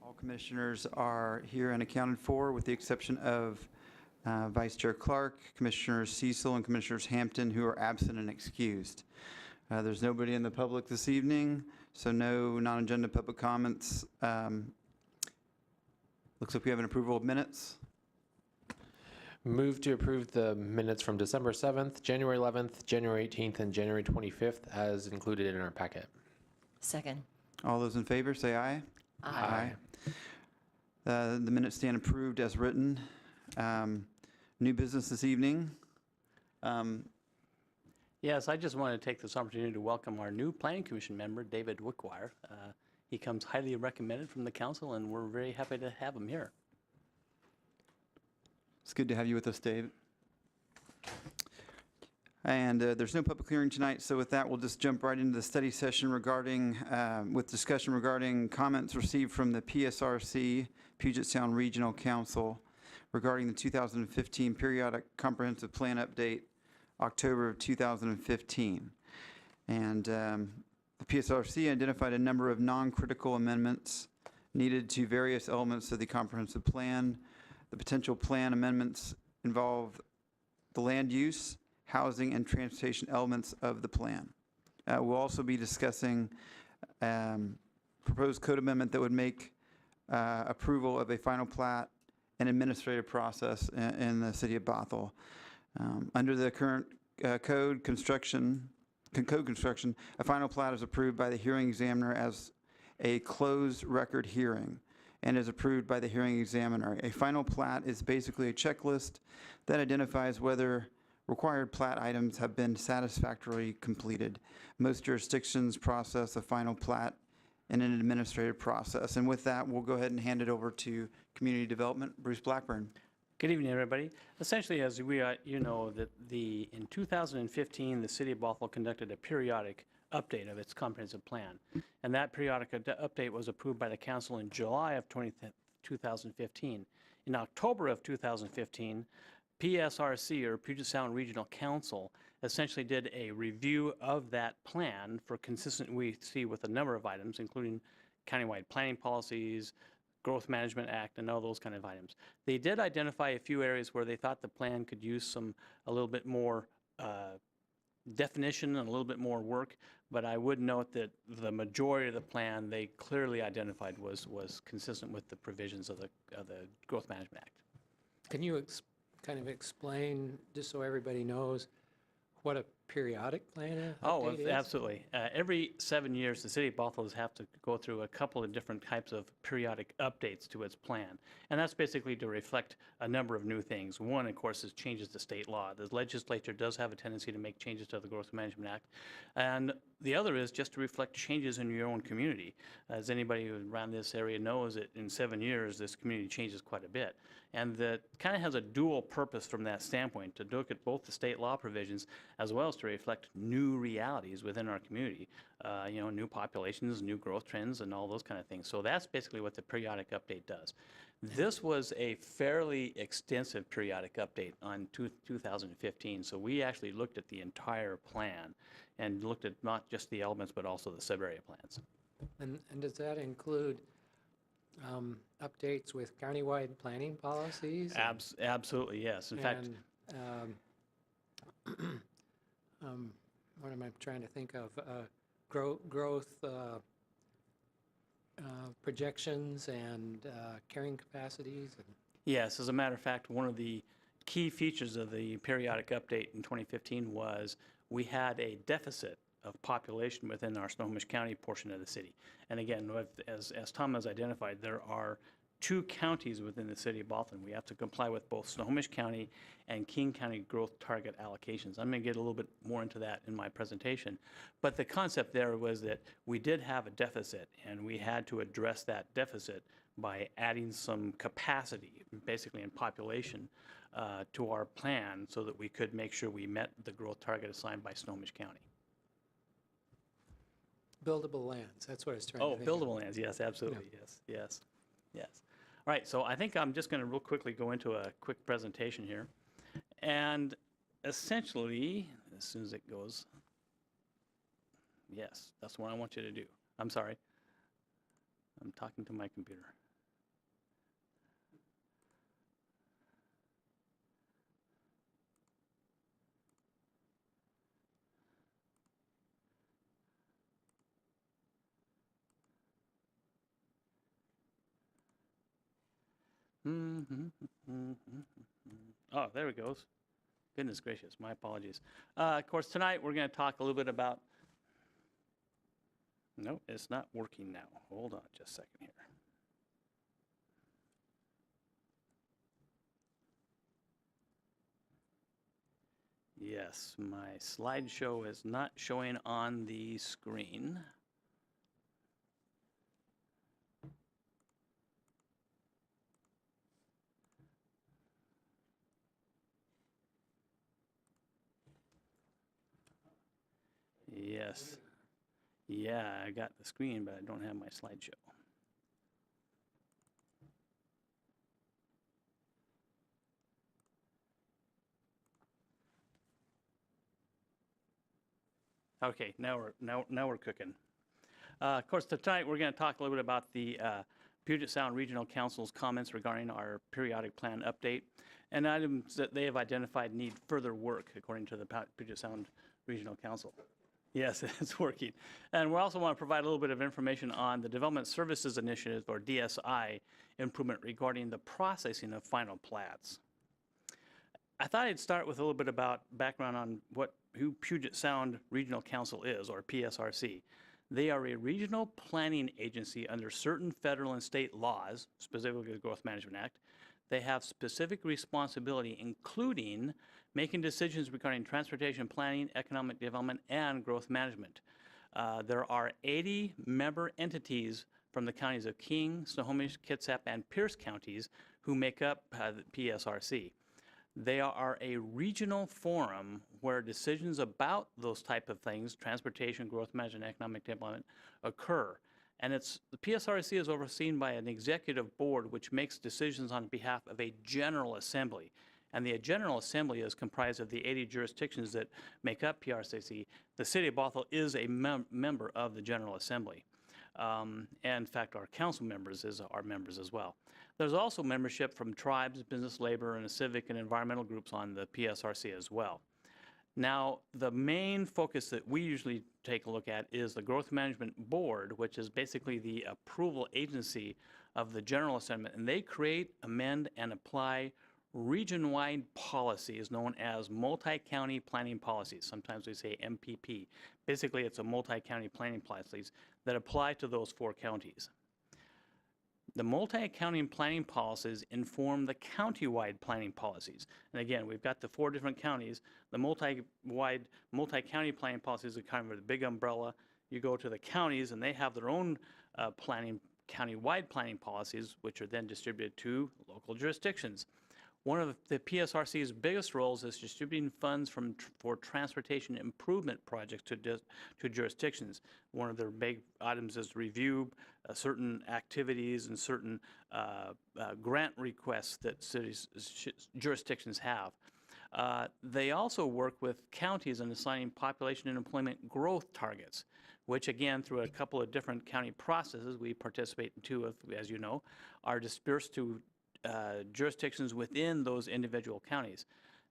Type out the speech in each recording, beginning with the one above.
All commissioners are here and accounted for, with the exception of Vice Chair Clark, Commissioners Cecil, and Commissioners Hampton, who are absent and excused. There's nobody in the public this evening, so no non-agenda public comments. Looks like we have an approval of minutes. Move to approve the minutes from December 7th, January 11th, January 18th, and January 25th as included in our packet. Second. All those in favor, say aye. Aye. The minutes stand approved as written. New business this evening. Yes, I just want to take this opportunity to welcome our new Planning Commission member, David Wickwire. He comes highly recommended from the council, and we're very happy to have him here. It's good to have you with us, Dave. And there's no public hearing tonight, so with that, we'll just jump right into the study session regarding, with discussion regarding comments received from the PSRC, Puget Sound Regional Council, regarding the 2015 Periodic Comprehensive Plan Update, October of 2015. And the PSRC identified a number of non-critical amendments needed to various elements of the comprehensive plan. The potential plan amendments involve the land use, housing, and transportation elements of the plan. We'll also be discussing proposed code amendment that would make approval of a final plat and administrative process in the city of Bothell. Under the current code construction, a final plat is approved by the hearing examiner as a closed record hearing and is approved by the hearing examiner. A final plat is basically a checklist that identifies whether required plat items have been satisfactorily completed. Most jurisdictions process a final plat in an administrative process. And with that, we'll go ahead and hand it over to Community Development, Bruce Blackburn. Good evening, everybody. Essentially, as we you know, that in 2015, the city of Bothell conducted a periodic update of its comprehensive plan. And that periodic update was approved by the council in July of 2015. In October of 2015, PSRC, or Puget Sound Regional Council, essentially did a review of that plan for consistent we see with a number of items, including countywide planning policies, Growth Management Act, and all those kind of items. They did identify a few areas where they thought the plan could use a little bit more definition and a little bit more work, but I would note that the majority of the plan they clearly identified was consistent with the provisions of the Growth Management Act. Can you kind of explain, just so everybody knows, what a periodic plan is? Oh, absolutely. Every 7 years, the city of Bothell has to go through a couple of different types of periodic updates to its plan. And that's basically to reflect a number of new things. One, of course, is changes to state law. The legislature does have a tendency to make changes to the Growth Management Act. And the other is just to reflect changes in your own community. As anybody around this area knows, that in 7 years, this community changes quite a bit. And that kind of has a dual purpose from that standpoint, to look at both the state law provisions as well as to reflect new realities within our community, you know, new populations, new growth trends, and all those kind of things. So that's basically what the periodic update does. This was a fairly extensive periodic update on 2015. So we actually looked at the entire plan and looked at not just the elements, but also the sub-area plans. And does that include updates with countywide planning policies? Absolutely, yes. In fact, what am I trying to think of? Growth projections and carrying capacities? yes, as a matter of fact, one of the key features of the periodic update in 2015 was we had a deficit of population within our Snohomish County portion of the city. And again, as Tom has identified, there are 2 counties within the city of Bothell. We have to comply with both Snohomish County and King County growth target allocations. I'm going to get a little bit more into that in my presentation. But the concept there was that we did have a deficit, and we had to address that deficit by adding some capacity, basically in population, to our plan so that we could make sure we met the growth target assigned by Snohomish County. Buildable lands, that's what I was trying to think buildable lands, yes, absolutely, Yeah. yes. All right, so I think I'm just going to real quickly go into a quick presentation here. And essentially, as soon as it goes, yes, that's what I want you to do. I'm sorry. I'm talking to my computer. Oh, there it goes. Goodness gracious, my apologies. Of course, tonight we're going to talk a little bit about. No, it's not working now. Hold on just a second here. Yes, my slideshow is not showing on the screen. Yes. Yeah, I got the screen, but I don't have my slideshow. Okay, now we're cooking. Of course, tonight we're going to talk a little bit about the Puget Sound Regional Council's comments regarding our periodic plan update and items that they have identified need further work, according to the Puget Sound Regional Council. Yes, it's working. And we also want to provide a little bit of information on the Development Services Initiative, or DSI, improvement regarding the processing of final plats. I thought I'd start with a little bit about background on who Puget Sound Regional Council is, or PSRC. They are a regional planning agency under certain federal and state laws, specifically the Growth Management Act. They have specific responsibility, including making decisions regarding transportation planning, economic development, and growth management. There are 80 member entities from the counties of King, Snohomish, Kitsap, and Pierce counties who make up the PSRC. They are a regional forum where decisions about those type of things, transportation, growth management, economic development, occur. And the PSRC is overseen by an executive board which makes decisions on behalf of a General Assembly. And the General Assembly is comprised of the 80 jurisdictions that make up PRCC. The city of Bothell is a member of the General Assembly. And in fact, our council members are members as well. There's also membership from tribes, business, labor, and civic and environmental groups on the PSRC as well. Now, the main focus that we usually take a look at is the Growth Management Board, which is basically the approval agency of the General Assembly, and they create, amend, and apply region-wide policies known as multi-county planning policies. Sometimes we say MPP. Basically, it's a multi-county planning policies that apply to those 4 counties. The multi-county planning policies inform the county-wide planning policies. And again, we've got the 4 different counties. The multi-county planning policies are kind of the big umbrella. You go to the counties, and they have their own county-wide planning policies, which are then distributed to local jurisdictions. One of the PSRC's biggest roles is distributing funds for transportation improvement projects to jurisdictions. One of their big items is to review certain activities and certain grant requests that jurisdictions have. They also work with counties in assigning population and employment growth targets, which again, through a couple of different county processes we participate in 2 of, as you know, are dispersed to jurisdictions within those individual counties.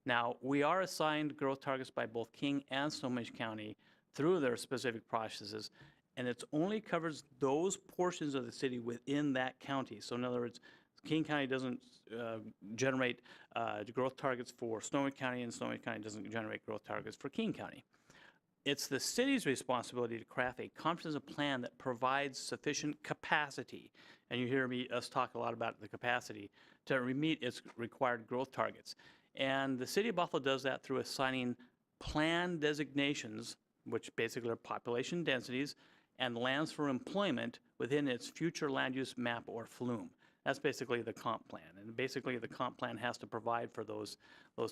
Now, we are assigned growth targets by both King and Snohomish County through their specific processes, and it only covers those portions of the city within that county. So in other words, King County doesn't generate growth targets for Snohomish County, and Snohomish County doesn't generate growth targets for King County. It's the city's responsibility to craft a comprehensive plan that provides sufficient capacity, and you hear us talk a lot about the capacity, to meet its required growth targets. And the city of Bothell does that through assigning plan designations, which basically are population densities, and lands for employment within its future land use map, or FLUME. That's basically the comp plan. And basically the comp plan has to provide for those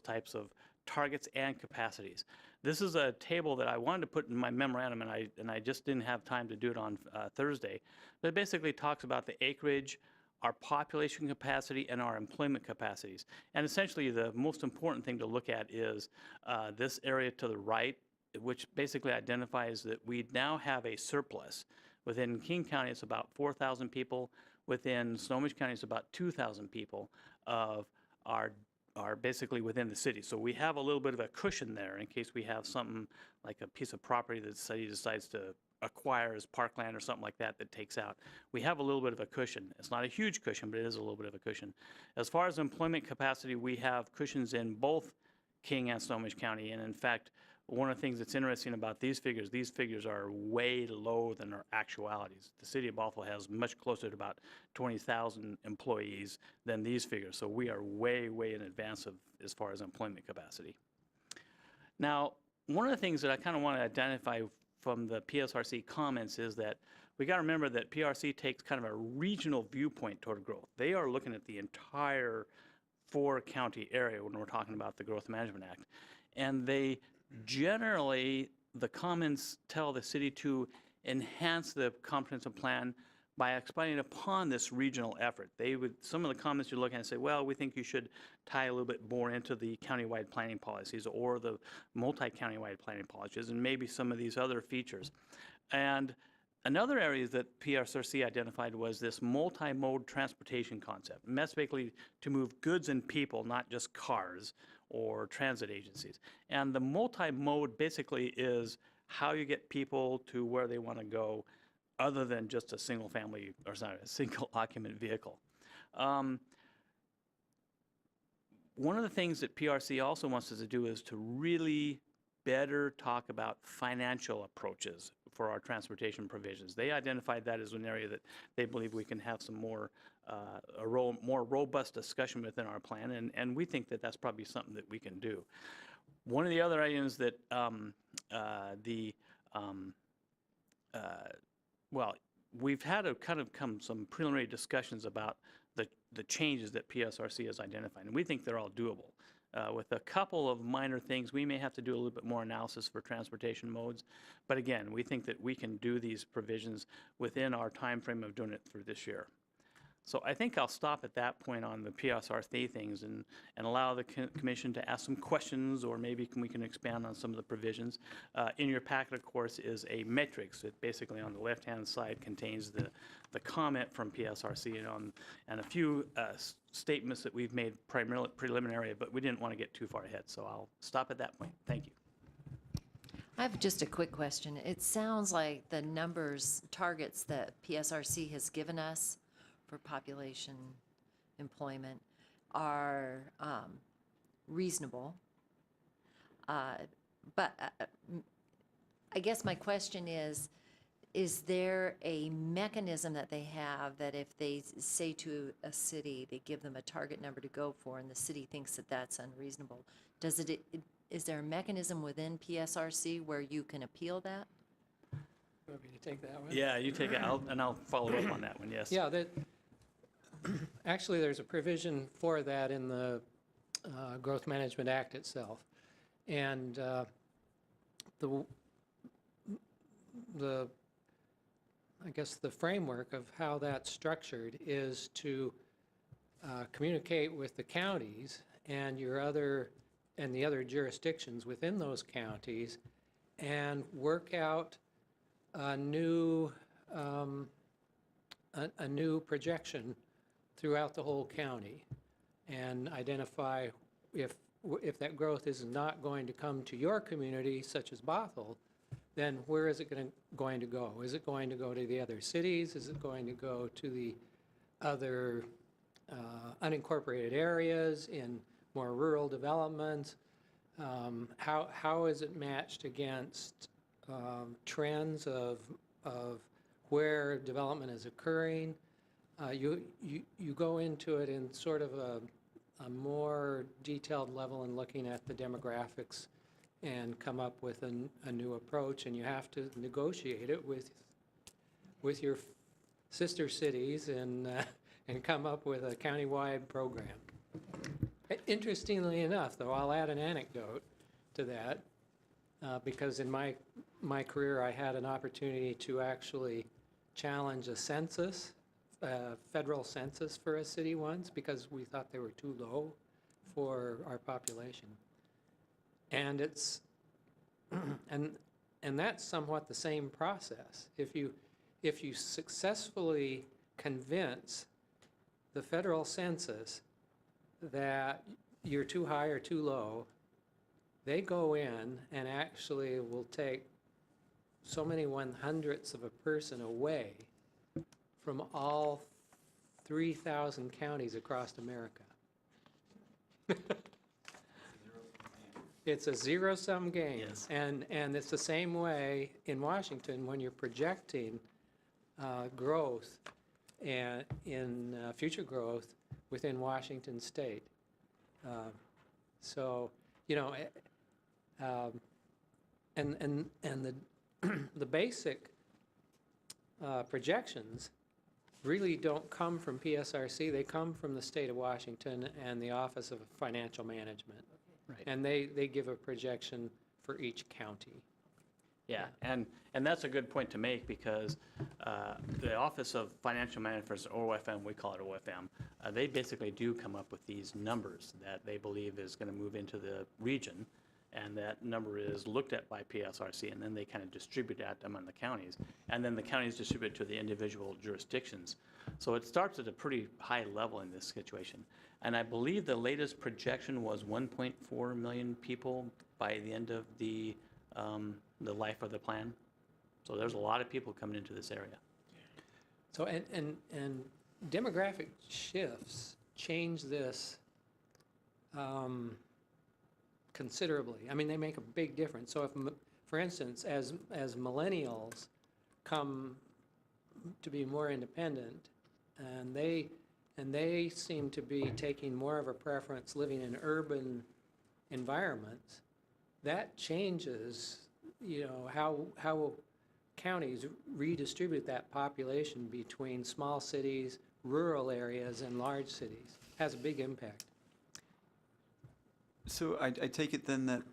types of targets and capacities. This is a table that I wanted to put in my memorandum, and I just didn't have time to do it on Thursday. But it basically talks about the acreage, our population capacity, and our employment capacities. And essentially the most important thing to look at is this area to the right, which basically identifies that we now have a surplus. Within King County, it's about 4,000 people. Within Snohomish County, it's about 2,000 people of are basically within the city. So we have a little bit of a cushion there in case we have something like a piece of property that the city decides to acquires parkland or something like that that takes out. We have a little bit of a cushion. It's not a huge cushion, but it is a little bit of a cushion. As far as employment capacity, we have cushions in both King and Snohomish County. And in fact, one of the things that's interesting about these figures are way lower than our actualities. The city of Bothell has much closer to about 20,000 employees than these figures. So we are way, way in advance of as far as employment capacity. Now, one of the things that I kind of want to identify from the PSRC comments is that we got to remember that PRC takes kind of a regional viewpoint toward growth. They are looking at the entire 4-county area when we're talking about the Growth Management Act. And they generally, the comments tell the city to enhance the comprehensive plan by expanding upon this regional effort. Some of the comments you're looking at say, well, we think you should tie a little bit more into the countywide planning policies or the multi-countywide planning policies and maybe some of these other features. And another area that PSRC identified was this multi-mode transportation concept. And that's basically to move goods and people, not just cars or transit agencies. And the multi-mode basically is how you get people to where they want to go other than just a single family, or sorry, a single occupant vehicle. One of the things that PRC also wants us to do is to really better talk about financial approaches for our transportation provisions. They identified that as an area that they believe we can have some more, more robust discussion within our plan, and we think that that's probably something that we can do. One of the other items that well, we've had some preliminary discussions about the changes that PSRC has identified, and we think they're all doable. With a couple of minor things, we may have to do a little bit more analysis for transportation modes, but again, we think that we can do these provisions within our time frame of doing it through this year. So I think I'll stop at that point on the PSRC things and allow the commission to ask some questions, or maybe we can expand on some of the provisions. In your packet, of course, is a matrix that basically on the left-hand side contains the comment from PSRC and a few statements that we've made primarily preliminary, but we didn't want to get too far ahead. So I'll stop at that point. Thank you. I have just a quick question. It sounds like the targets that PSRC has given us for population employment are reasonable. But I guess my question is there a mechanism that they have that if they say to a city, they give them a target number to go for and the city thinks that that's unreasonable, is there a mechanism within PSRC where you can appeal that? You want me to take that one? Yeah, you take it, and I'll follow up on that one, yes. Yeah, actually, there's a provision for that in the Growth Management Act itself. And I guess the framework of how that's structured is to communicate with the counties and the other jurisdictions within those counties and work out a new projection throughout the whole county and identify if that growth is not going to come to your community, such as Bothell, then where is it going to go? Is it going to go to the other cities? Is it going to go to the other unincorporated areas in more rural development? How is it matched against trends of where development is occurring? You go into it in sort of a more detailed level in looking at the demographics and come up with a new approach, and you have to negotiate it with your sister cities and come up with a countywide program. Interestingly enough, though, I'll add an anecdote to that because in my career I had an opportunity to actually challenge a census, federal census for a city once because we thought they were too low for our population. And it's and that's somewhat the same process. If you successfully convince the federal census that you're too high or too low, they go in and actually will take so many 1/100ths of a person away from all 3,000 counties across America. It's a zero-sum game. Yes. And it's the same way in Washington when you're projecting growth and in future growth within Washington State. So, you know, and the the basic projections really don't come from PSRC. They come from the state of Washington and the Office of Financial Management. Right. And they give a projection for each county. Yeah, and that's a good point to make because the Office of Financial Management, or OFM, we call it OFM, they basically do come up with these numbers that they believe is going to move into the region, and that number is looked at by PSRC, and then they kind of distribute that among the counties, and then the counties distribute to the individual jurisdictions. So it starts at a pretty high level in this situation. And I believe the latest projection was 1.4 million people by the end of the life of the plan. So there's a lot of people coming into this area. So, and demographic shifts change this considerably. I mean, they make a big difference. So if, for instance, as millennials come to be more independent, and they seem to be taking more of a preference living in urban environments, that changes, you know, how counties redistribute that population between small cities, rural areas, and large cities. Has a big impact. So I take it then that,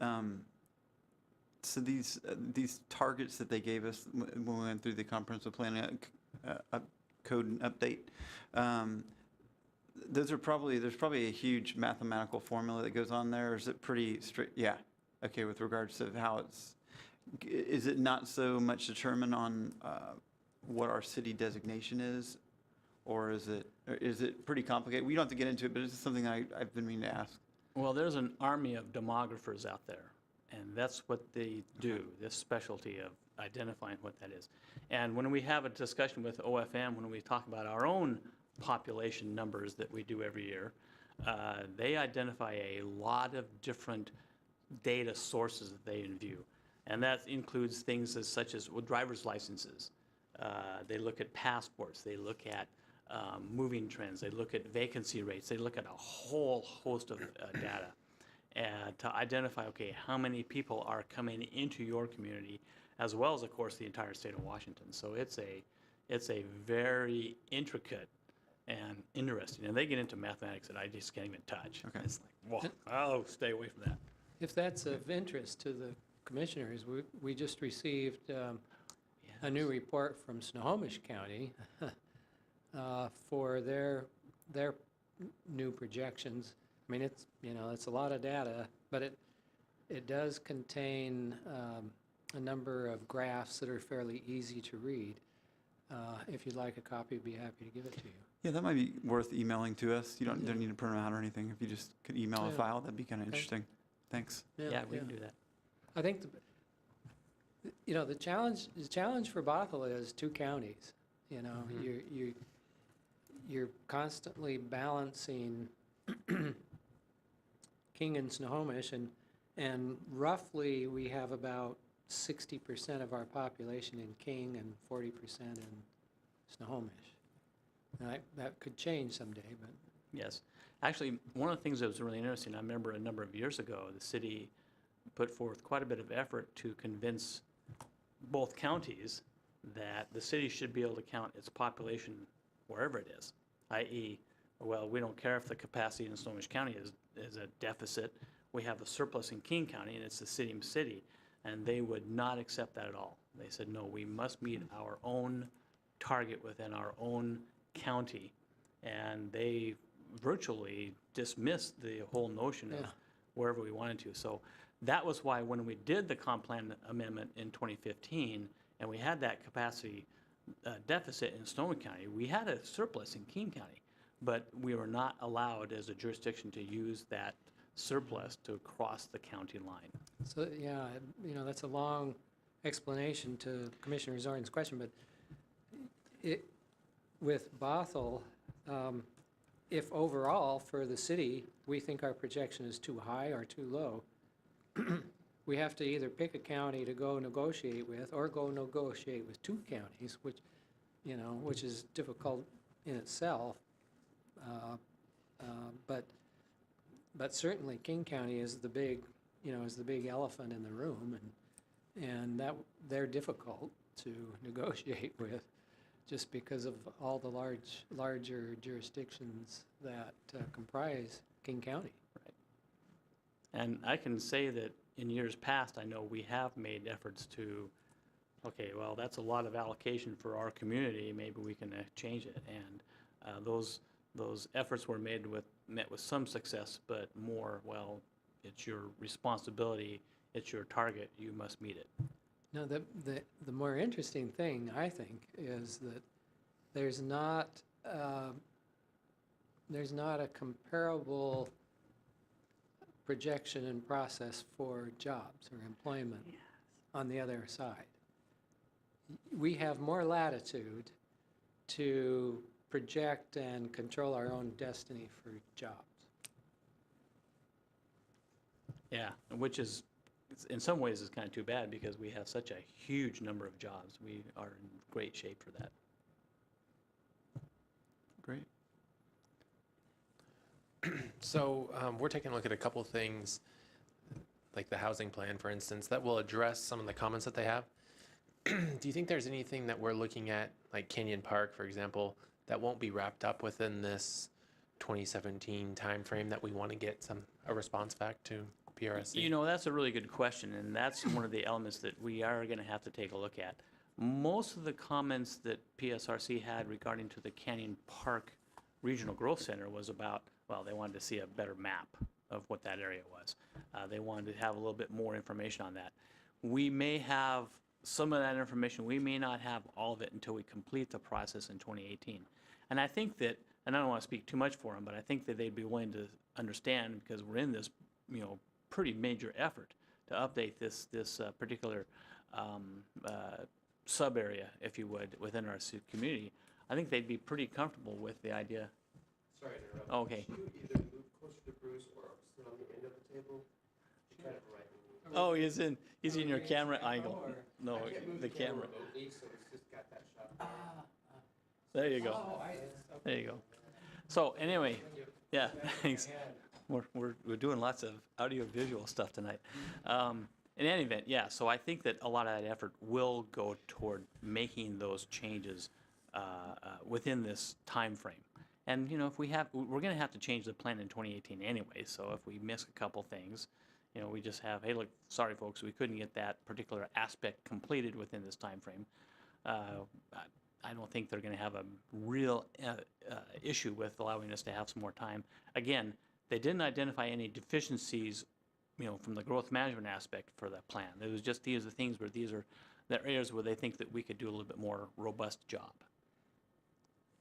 so these targets that they gave us when we went through the comprehensive plan code and update, those are probably, there's probably a huge mathematical formula that goes on there, or is it pretty strict? Yeah, okay, with regards to how it's, is it not so much determined on what our city designation is, or is it pretty complicated? We don't have to get into it, but it's something I've been meaning to ask. Well, there's an army of demographers out there, and that's what they do, this specialty of identifying what that is. And when we have a discussion with OFM, when we talk about our own population numbers that we do every year, they identify a lot of different data sources that they view. And that includes things such as driver's licenses. They look at passports. They look at moving trends. They look at vacancy rates. They look at a whole host of data to identify, okay, how many people are coming into your community, as well as, of course, the entire state of Washington. So it's a very intricate and interesting. And they get into mathematics that I just can't even touch. Okay. It's like, whoa, I'll stay away from that. If that's of interest to the commissioners, we just received a new report from Snohomish County for their new projections. I mean, it's, you know, it's a lot of data, but it does contain a number of graphs that are fairly easy to read. If you'd like a copy, I'd be happy to give it to you. Yeah, that might be worth emailing to us. You don't need to print them out or anything. If you just could email a file, that'd be kind of interesting. Thanks. Yeah, we can do that. I think, you know, the challenge for Bothell is two counties. You know, you're constantly balancing King and Snohomish, and roughly we have about 60% of our population in King and 40% in Snohomish. Now, that could change someday, but. Yes. Actually, one of the things that was really interesting, I remember a number of years ago, the city put forth quite a bit of effort to convince both counties that the city should be able to count its population wherever it is, i.e., well, we don't care if the capacity in Snohomish County is a deficit. We have a surplus in King County, and it's the city, and they would not accept that at all. They said, no, we must meet our own target within our own county, and they virtually dismissed the whole notion of wherever we wanted to. So that was why when we did the comp plan amendment in 2015, and we had that capacity deficit in Snohomish County, we had a surplus in King County, but we were not allowed as a jurisdiction to use that surplus to cross the county line. So, yeah, you know, that's a long explanation to Commissioner Zorn's question, but with Bothell, if overall for the city, we think our projection is too high or too low, we have to either pick a county to go negotiate with or go negotiate with two counties, which is difficult in itself. But certainly King County is the big elephant in the room, and that they're difficult to negotiate with, just because of all the larger jurisdictions that comprise King County. And I can say that in years past, I know we have made efforts to, okay, well, that's a lot of allocation for our community, maybe we can change it. And those efforts were met with some success, but more, well, it's your responsibility, it's your target, you must meet it. Now, the more interesting thing, I think, is that there's not a comparable projection and process for jobs or employment on the other side. We have more latitude to project and control our own destiny for jobs. Yeah, which is, in some ways, is kind of too bad because we have such a huge number of jobs. We are in great shape for that. Great. So we're taking a look at a couple things, like the housing plan, for instance, that will address some of the comments that they have. Do you think there's anything that we're looking at, like Canyon Park, for example, that won't be wrapped up within this 2017 timeframe that we want to get a response back to PRSC? You know, that's a really good question, and that's one of the elements that we are going to have to take a look at. Most of the comments that PSRC had regarding to the Canyon Park Regional Growth Center was about, well, they wanted to see a better map of what that area was. They wanted to have a little bit more information on that. We may have some of that information. We may not have all of it until we complete the process in 2018. And I think that, and I don't want to speak too much for them, but I think that they'd be willing to understand, because we're in this, pretty major effort to update this particular sub area, if you would, within our community. I think they'd be pretty comfortable with the idea. Sorry to interrupt. Okay. Could you either move closer to Bruce or sit on the end of the table? Try to right move. Oh, he's in your camera angle. No, the camera. Remotely, so it's just got that shot. There you go. There you go. So anyway, yeah, thanks. We're doing lots of audio-visual stuff tonight. In any event, yeah, so I think that a lot of that effort will go toward making those changes within this time frame. And, we're going to have to change the plan in 2018 anyway, so if we miss a couple things, we just have, hey, look, sorry, folks, we couldn't get that particular aspect completed within this time frame. I don't think they're going to have a real issue with allowing us to have some more time. Again, they didn't identify any deficiencies, from the growth management aspect for that plan. It was just these are the things where these are the areas where they think that we could do a little bit more robust job.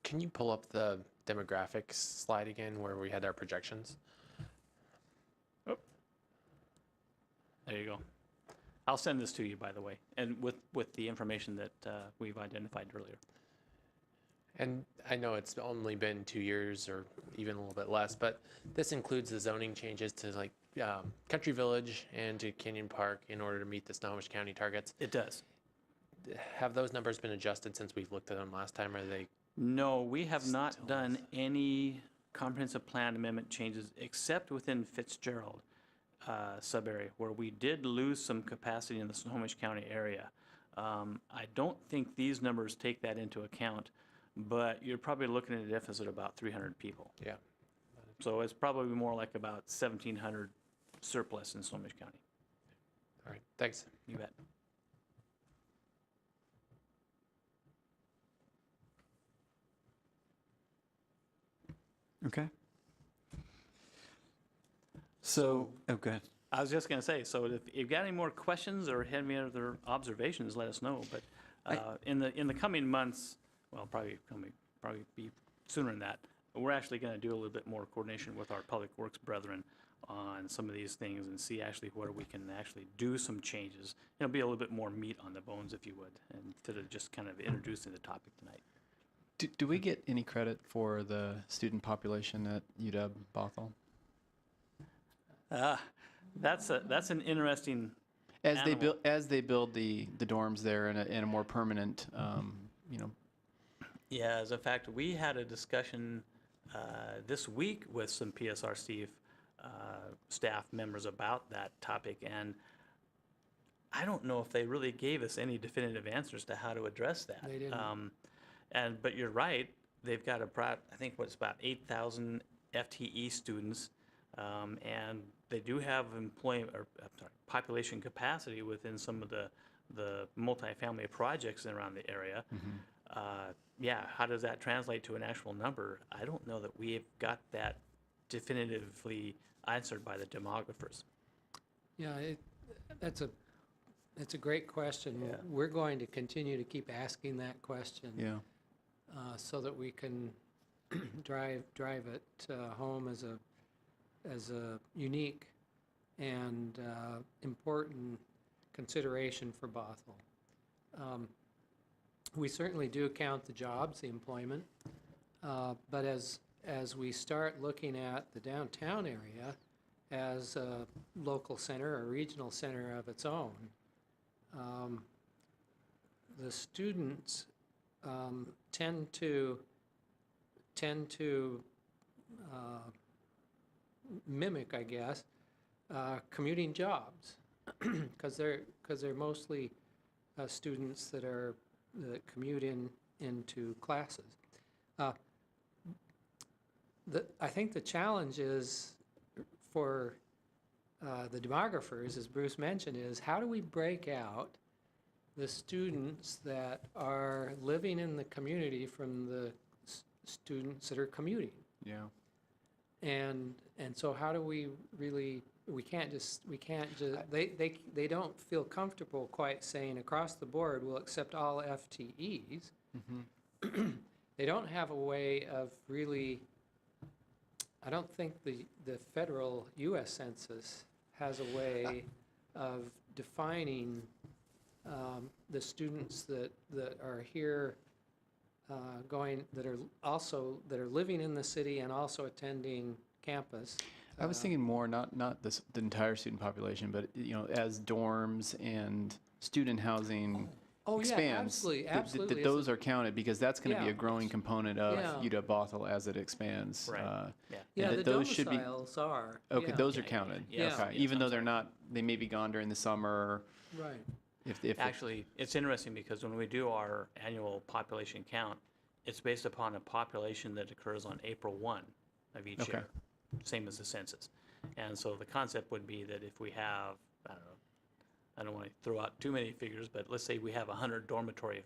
Can you pull up the demographics slide again where we had our projections? Oh. There you go. I'll send this to you, by the way, and with the information that we've identified earlier. And I know it's only been 2 years or even a little bit less, but this includes the zoning changes to like Country Village and to Canyon Park in order to meet the Snohomish County targets. It does. Have those numbers been adjusted since we've looked at them last time? Are they? No, we have not done any comprehensive plan amendment changes except within Fitzgerald sub-area, where we did lose some capacity in the Snohomish County area. I don't think these numbers take that into account, but you're probably looking at a deficit of about 300 people. Yeah. So it's probably more like about 1,700 surplus in Snohomish County. All right, thanks. You bet. Okay. So, oh, go ahead. I was just going to say, so if you've got any more questions or have any other observations, let us know. But in the coming months, well, probably be sooner than that, we're actually going to do a little bit more coordination with our public works brethren on some of these things and see actually where we can actually do some changes. It'll be a little bit more meat on the bones, if you would, instead of just kind of introducing the topic tonight. Do we get any credit for the student population at UW Bothell? That's an interesting As they animal. build the dorms there in a more permanent, you know. Yeah, as a fact, we had a discussion this week with some PSRC staff members about that topic, and I don't know if they really gave us any definitive answers to how to address that. They didn't. But you're right, they've got I think what's about 8,000 FTE students, and they do have population capacity within some of the multifamily projects around the area. Yeah, how does that translate to an actual number? I don't know that we've got that definitively answered by the demographers. Yeah, that's a great question. Yeah. We're going to continue to keep asking that question. Yeah. So that we can drive it home as a unique and important consideration for Bothell. We certainly do count the jobs, the employment, but as we start looking at the downtown area as a local center, a regional center of its own, the students tend to mimic, I guess, commuting jobs, because they're mostly students that commute into classes. I think the challenge is for the demographers, as Bruce mentioned, is how do we break out the students that are living in the community from the students that are commuting? Yeah. And so how do we really, we can't just, they don't feel comfortable quite saying across the board, we'll accept all FTEs. They don't have a way of really, I don't think the federal US Census has a way of defining the students that are here that are living in the city and also attending campus. I was thinking more not the entire student population, but as dorms and student housing Oh, expands, yeah, absolutely. that those are counted, because that's going to be Yeah. a growing component of Yeah. UW Bothell as it expands. Right. Yeah. Yeah, and the those should be domiciles are. okay. Yeah. Those are Yeah, counted. yeah, yeah. Okay, yes, even I'm though they're sorry. not, they may be gone during the summer. Right. If Actually, it's interesting because when we do our annual population count, it's based upon a population that occurs on April 1 of each Okay. year, same as the census. And so the concept would be that if we have, I don't want to throw out too many figures, but let's say we have 100 dormitory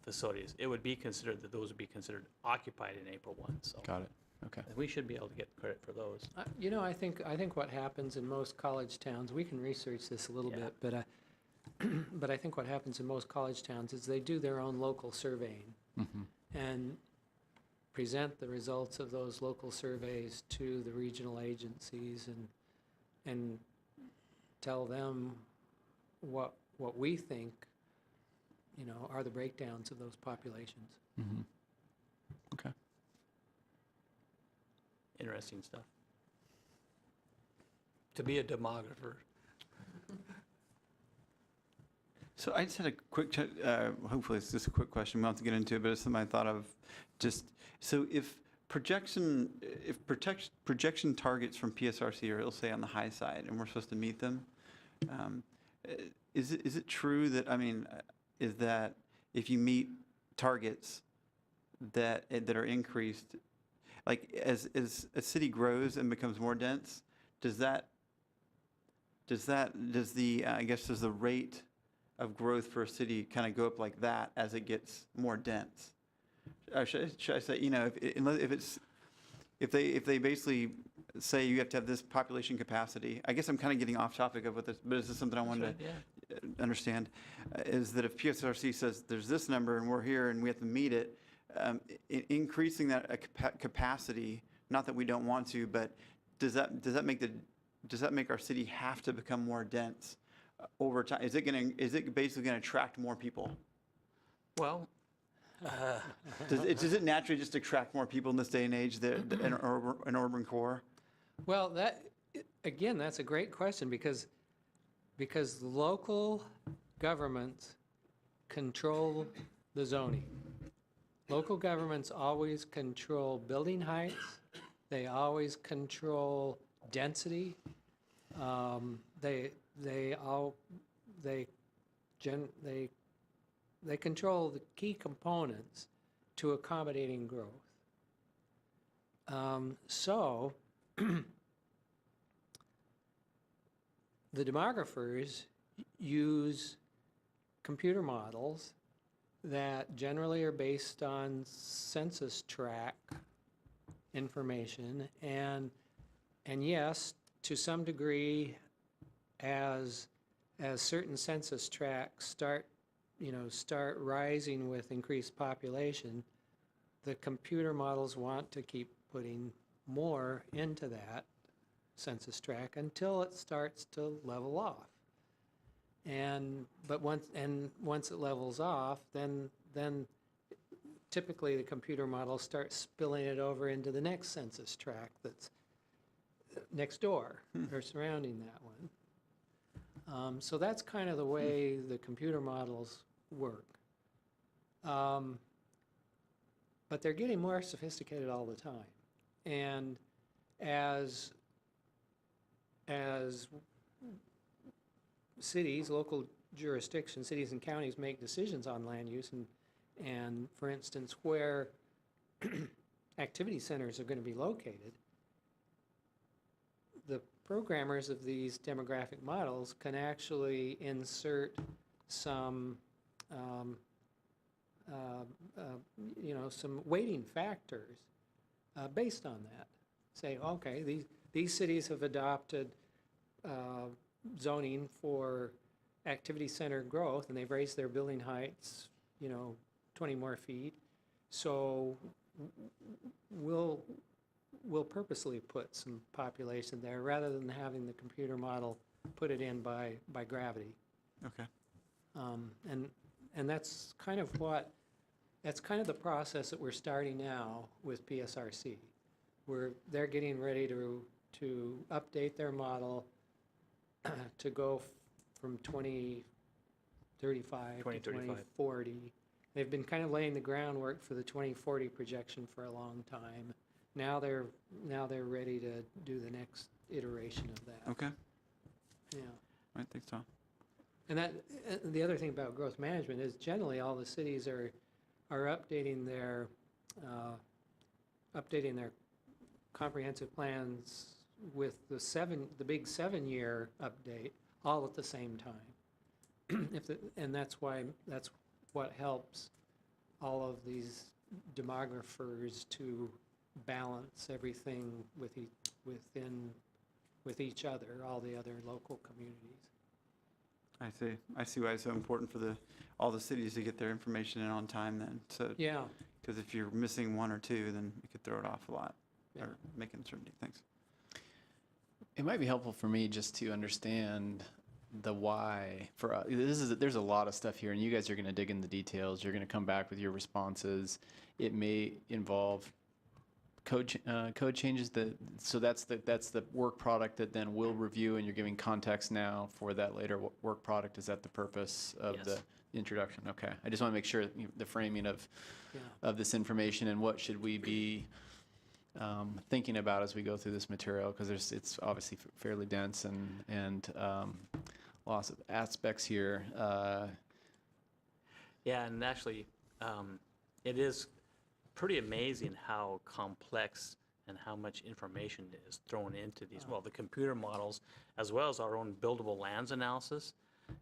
facilities, it would be considered that those would be considered occupied in April 1. So got it. Okay. we should be able to get credit for those. I think what happens in most college towns, we can research this a little Yeah. bit, but but I think what happens in most college towns is they do their own local surveying and present the results of those local surveys to the regional agencies and tell them what we think, are the breakdowns of those populations. Okay. Interesting stuff. To be a demographer. So I just had a quick, hopefully it's just a quick question, we don't have to get into it, but it's something I thought of just, so if projection targets from PSRC are, let's say, on the high side, and we're supposed to meet them, is it true that, is that if you meet targets that are increased, like as a city grows and becomes more dense, does the rate of growth for a city kind of go up like that as it gets more dense? Or should I say, if they basically say you have to have this population capacity, I guess I'm kind of getting off topic of what this, but this is something I wanted to understand, is that if PSRC says there's this number and we're here and we have to meet it, increasing that capacity, not that we don't want to, but does that make does that make our city have to become more dense over time? Is it basically going to attract more people? Well, Does it naturally just attract more people in this day and age, an urban core? Well, again, that's a great question because local governments control the zoning. Local governments always control building heights. They always control density. They control the key components to accommodating growth. So the demographers use computer models that generally are based on census tract information, and yes, to some degree, as certain census tracts start rising with increased population, the computer models want to keep putting more into that census tract until it starts to level off. But once it levels off, then typically the computer models start spilling it over into the next census tract that's next door or surrounding that one. So that's kind of the way the computer models work. But they're getting more sophisticated all the time. And as cities, local jurisdictions, cities and counties make decisions on land use and for instance, where activity centers are going to be located, the programmers of these demographic models can actually insert some some weighting factors based on that. Say, okay, these cities have adopted zoning for activity center growth, and they've raised their building heights, 20 more feet. So we'll purposely put some population there rather than having the computer model put it in by gravity. Okay. And that's kind of the process that we're starting now with PSRC. They're getting ready to update their model to go from 2035 to 2040. They've been kind of laying the groundwork for the 2040 projection for a long time. Now they're ready to do the next iteration of that. Okay. Yeah. All right, thanks, Tom. And the other thing about growth management is generally all the cities are updating their comprehensive plans with the big 7-year update all at the same time. And that's what helps all of these demographers to balance everything with each other, all the other local communities. I see why it's so important for all the cities to get their information in on time then. So Yeah. because if you're missing one or two, then it could throw it off a lot, Yeah. or make uncertainty. Thanks. It might be helpful for me just to understand the why for there's a lot of stuff here, and you guys are going to dig in the details. You're going to come back with your responses. It may involve code changes. So that's the work product that then we'll review, and you're giving context now for that later work product. Is that the purpose of Yes. the introduction? Okay. I just want to make sure the framing of this information and what should we be thinking about as we go through this material, because it's obviously fairly dense and lots of aspects here. yeah, and actually, it is pretty amazing how complex and how much information is thrown into these, well, the computer models, as well as our own buildable lands analysis.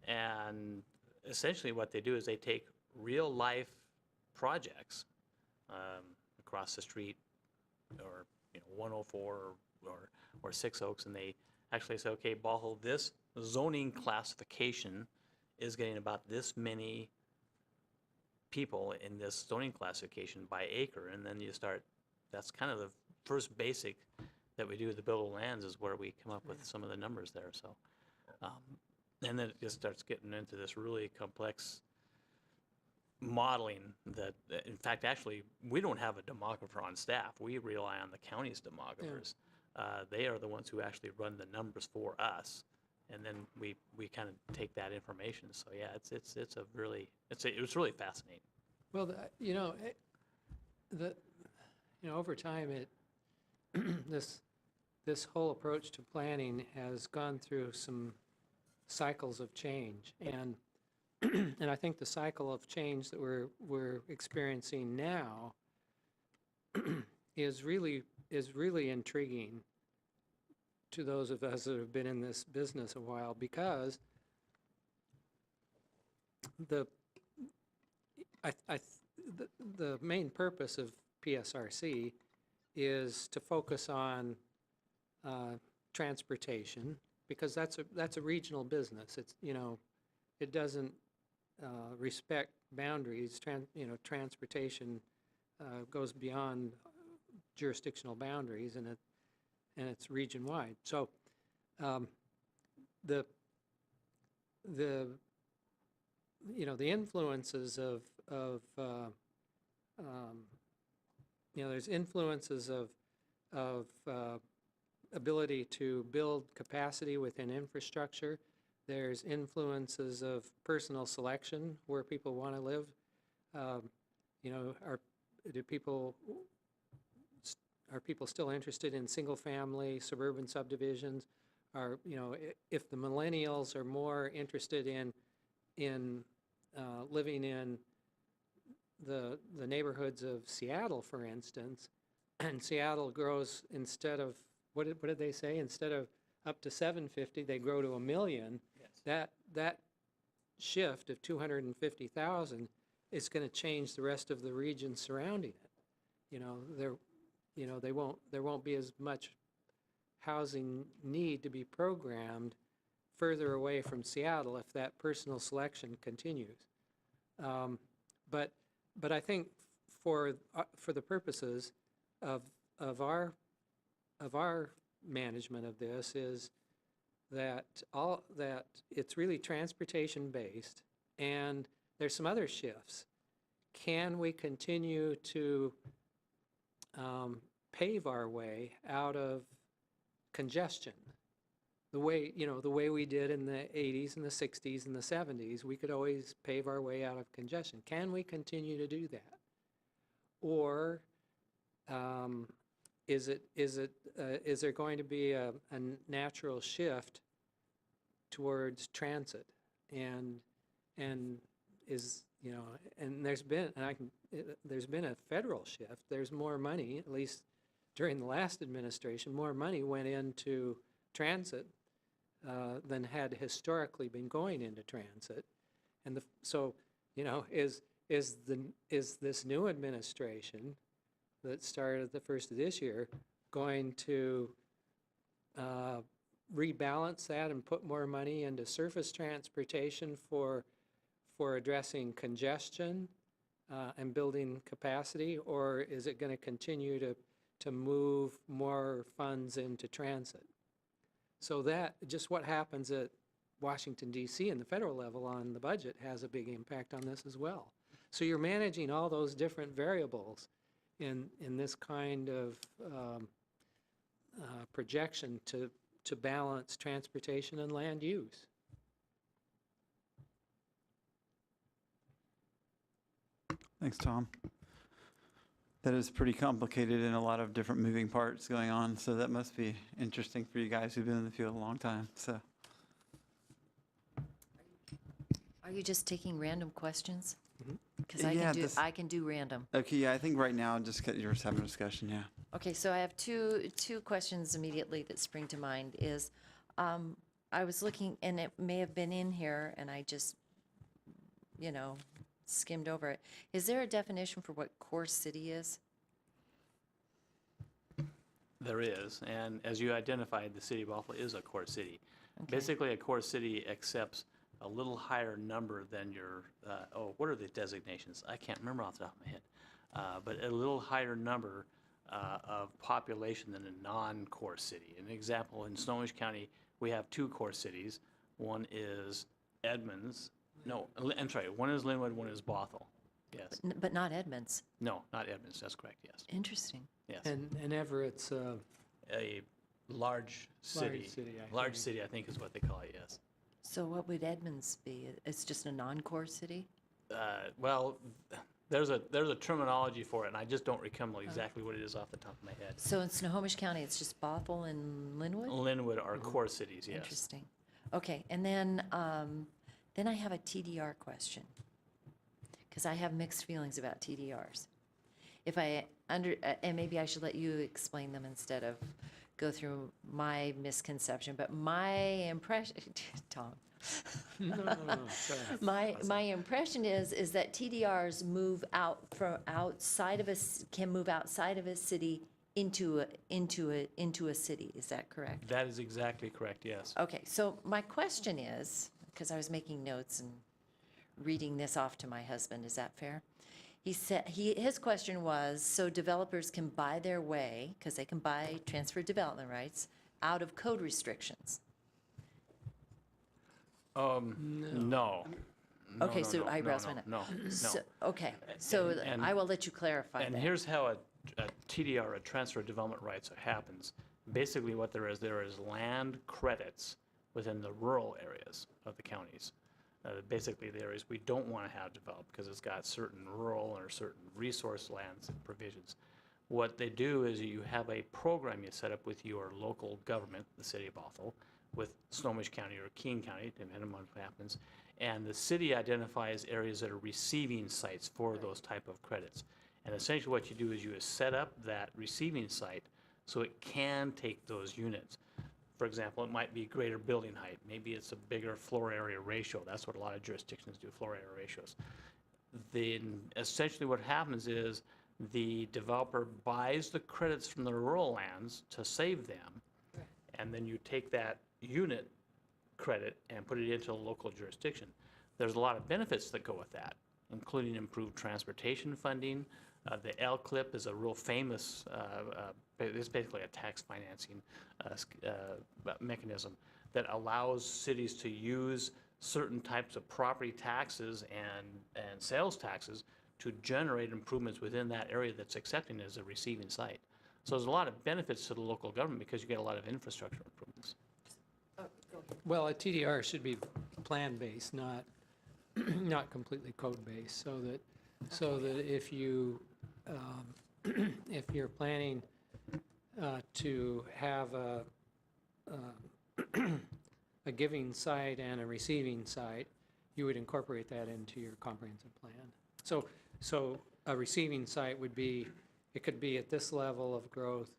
And essentially what they do is they take real life projects across the street, or 104 or 6 Oaks, and they actually say, okay, Bothell, this zoning classification is getting about this many people in this zoning classification by acre, and then you start, that's kind of the first basic that we do the buildable lands is where we come up with some of the numbers there. So, and then it just starts getting into this really complex modeling that, in fact, actually, we don't have a demographer on staff. We rely on the county's demographers. They are the ones who actually run the numbers for us, and then we kind of take that information. So yeah, it's really fascinating. Well, over time, this whole approach to planning has gone through some cycles of change, and and I think the cycle of change that we're experiencing now is really intriguing to those of us that have been in this business a while, because the main purpose of PSRC is to focus on transportation, because that's a regional business. It's, it doesn't respect boundaries. Transportation goes beyond jurisdictional boundaries, and it's region wide. So the influences of there's influences of ability to build capacity within infrastructure. There's influences of personal selection, where people want to live. Are people still interested in single-family suburban subdivisions? If the millennials are more interested in living in the neighborhoods of Seattle, for instance, and Seattle grows, instead of, what did they say? Instead of up to 750, they grow to 1 million. Yes. That shift of 250,000 is going to change the rest of the region surrounding it. There won't be as much housing need to be programmed further away from Seattle if that personal selection continues. But I think for the purposes of our management of this, is that it's really transportation based, and there's some other shifts. Can we continue to pave our way out of congestion? The way we did in the 80s and the 60s and the 70s, we could always pave our way out of congestion. Can we continue to do that? Or is there going to be a natural shift towards transit? And there's been a federal shift. There's more money, at least during the last administration, more money went into transit than had historically been going into transit. And is this new administration that started the first of this year going to rebalance that and put more money into surface transportation for addressing congestion and building capacity, or is it going to continue to move more funds into transit? So that, just what happens at Washington, D.C. and the federal level on the budget has a big impact on this as well. So you're managing all those different variables in this kind of projection to balance transportation and land use. Thanks, Tom. That is pretty complicated and a lot of different moving parts going on, so that must be interesting for you guys who've been in the field a long time. So, Are you just taking random questions? Because Yeah, I can do random. okay, yeah, I think right now you're just having a discussion, yeah. Okay, so I have two questions immediately that spring to mind. Is I was looking, and it may have been in here, and I just, skimmed over it. Is there a definition for what core city is? There is, and as you identified, the city of Bothell is a core city. Okay. Basically, a core city accepts a little higher number than your, what are the designations? I can't remember off the top of my head. But a little higher number of population than a non-core city. An example, in Snohomish County, we have two core cities. One is Edmonds. No, I'm sorry. One is Linwood, one is Bothell. Yes. But not Edmonds. No, not Edmonds. That's correct. Yes. Interesting. Yes. And Everett's A large city. Large city, I think. City, I think is what they call it. Yes. So what would Edmonds be? It's just a non-core city? Well, there's a terminology for it, and I just don't recall exactly what it is off the top of my head. So in Snohomish County, it's just Bothell and Linwood? Linwood are core cities. Yes. Interesting. Okay, and then I have a TDR question, because I have mixed feelings about TDRs. If I and maybe I should let you explain them instead of go through my misconception, but my impression, Tom, No, sorry. my impression is that TDRs move out from outside of can move outside of a city into a city. Is that correct? That is exactly correct. Yes. Okay, so my question is, because I was making notes and reading this off to my husband, is that fair? He said, his question was, so developers can buy their way, because they can buy transfer development rights, out of code restrictions. No. Okay, no, so no, eyebrows no, went up. No. So, okay, so And- I will let you clarify And that. here's how a TDR, a transfer of development rights, happens. Basically, what there is land credits within the rural areas of the counties. Basically, the areas we don't want to have developed because it's got certain rural or certain resource lands and provisions. What they do is you have a program you set up with your local government, the city of Bothell, with Snohomish County or Keene County, depending on what happens, and the city identifies areas that are receiving sites for those type of credits. And essentially what you do is you set up that receiving site so it can take those units. For example, it might be greater building height. Maybe it's a bigger floor area ratio. That's what a lot of jurisdictions do, floor area ratios. Then essentially what happens is the developer buys the credits from the rural lands to save them, and then you take that unit credit and put it into a local jurisdiction. There's a lot of benefits that go with that, including improved transportation funding. The LCLIP is a real famous, it's basically a tax financing mechanism that allows cities to use certain types of property taxes and sales taxes to generate improvements within that area that's accepting as a receiving site. So there's a lot of benefits to the local government because you get a lot of infrastructure improvements. Well, a TDR should be plan-based, not, not completely code-based, so that if you, if you're planning to have a giving site and a receiving site, you would incorporate that into your comprehensive plan. So a receiving site would be, it could be at this level of growth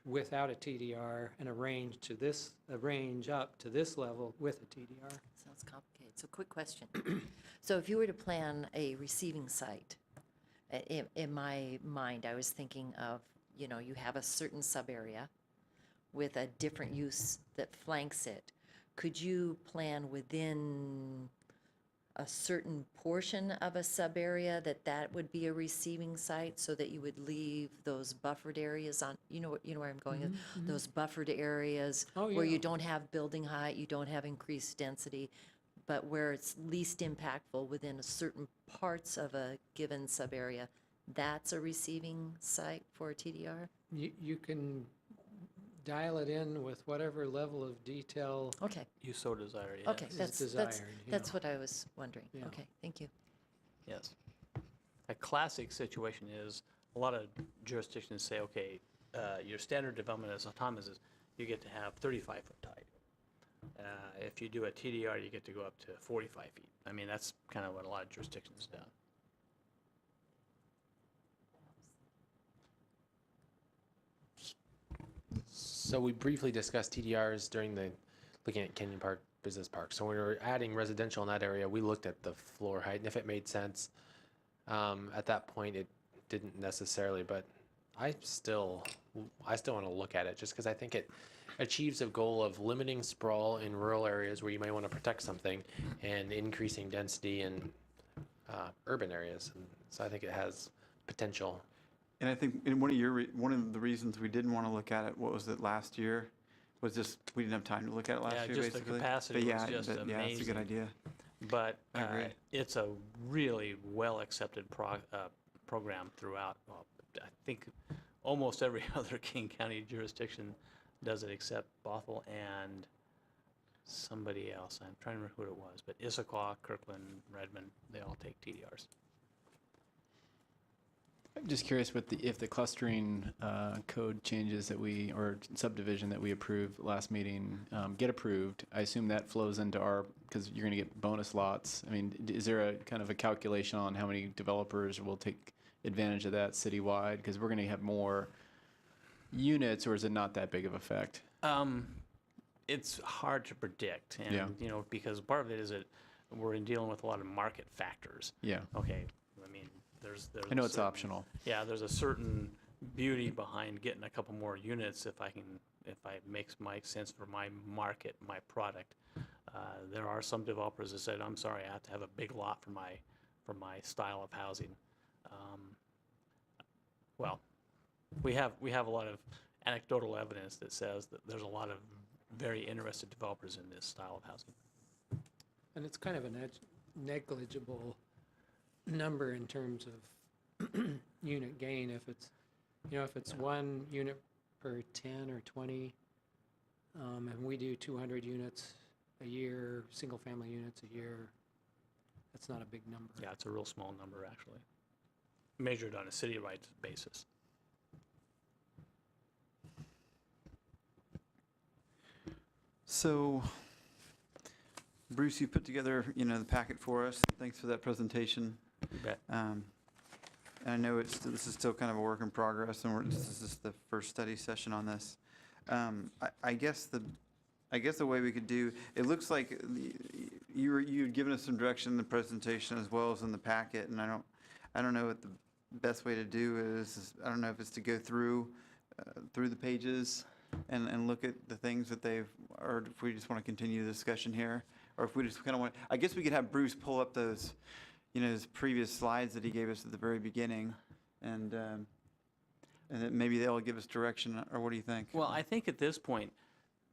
without a TDR, and a range up to this level with a TDR. Sounds complicated. So quick question. So if you were to plan a receiving site, in my mind, I was thinking of, you have a certain sub-area with a different use that flanks it. Could you plan within a certain portion of a sub-area that would be a receiving site, so that you would leave those buffered areas on, you know where I'm going, those buffered areas Oh, where yeah. you don't have building height, you don't have increased density, but where it's least impactful within a certain parts of a given sub-area, that's a receiving site for a TDR? You can dial it in with whatever level of detail. Okay, You so desire, yes. okay, that's desired, that's what I was wondering. Yeah. Okay, thank you. Yes. A classic situation is a lot of jurisdictions say, okay, your standard development as autonomous is you get to have 35-foot height. If you do a TDR, you get to go up to 45 feet. I mean, that's kind of what a lot of jurisdictions do. So we briefly discussed TDRs during looking at Canyon Park Business Park. So when we were adding residential in that area, we looked at the floor height and if it made sense. At that point, it didn't necessarily, but I still want to look at it just because I think it achieves a goal of limiting sprawl in rural areas where you might want to protect something and increasing density in urban areas. And so I think it has potential And I think in one of the reasons we didn't want to look at it, what was it, last year, was just, we didn't have time to look at it last Yeah, year, just the basically. capacity But was yeah, just but yeah, it's a good amazing. idea. But I agree. it's a really well-accepted program throughout. Well, I think almost every other King County jurisdiction does it except Bothell and somebody else. I'm trying to remember who it was, but Issaquah, Kirkland, Redmond, they all take TDRs. I'm just curious with if the clustering code changes or subdivision that we approved last meeting get approved, I assume that flows into because you're going to get bonus lots. I mean, is there a kind of a calculation on how many developers will take advantage of that citywide? Because we're going to have more units, or is it not that big of effect? It's hard to predict, and Yeah. Because part of it is that we're dealing with a lot of market factors. Yeah. Okay, I mean, there's I know a it's certain- optional. Yeah, there's a certain beauty behind getting a couple more units if it makes sense for my market, my product. There are some developers that said, I'm sorry, I have to have a big lot for my style of housing. Well, we have a lot of anecdotal evidence that says that there's a lot of very interested developers in this style of housing. And it's kind of a negligible number in terms of unit gain. If it's 1 unit per 10 or 20, and we do 200 units a year, single-family units a year, that's not a big number. Yeah, it's a real small number, actually, measured on a citywide basis. So, Bruce, you put together, the packet for us. Thanks for that presentation. You bet. And I know this is still kind of a work in progress, and this is the first study session on this. I guess the way we could do, it looks like you'd given us some direction in the presentation as well as in the packet, and I don't know what the best way to do is. I don't know if it's to go through the pages and look at the things that or if we just want to continue the discussion here, or if we just kind of want, I guess we could have Bruce pull up those, his previous slides that he gave us at the very beginning, and then maybe they'll give us direction, or what do you think? Well, I think at this point,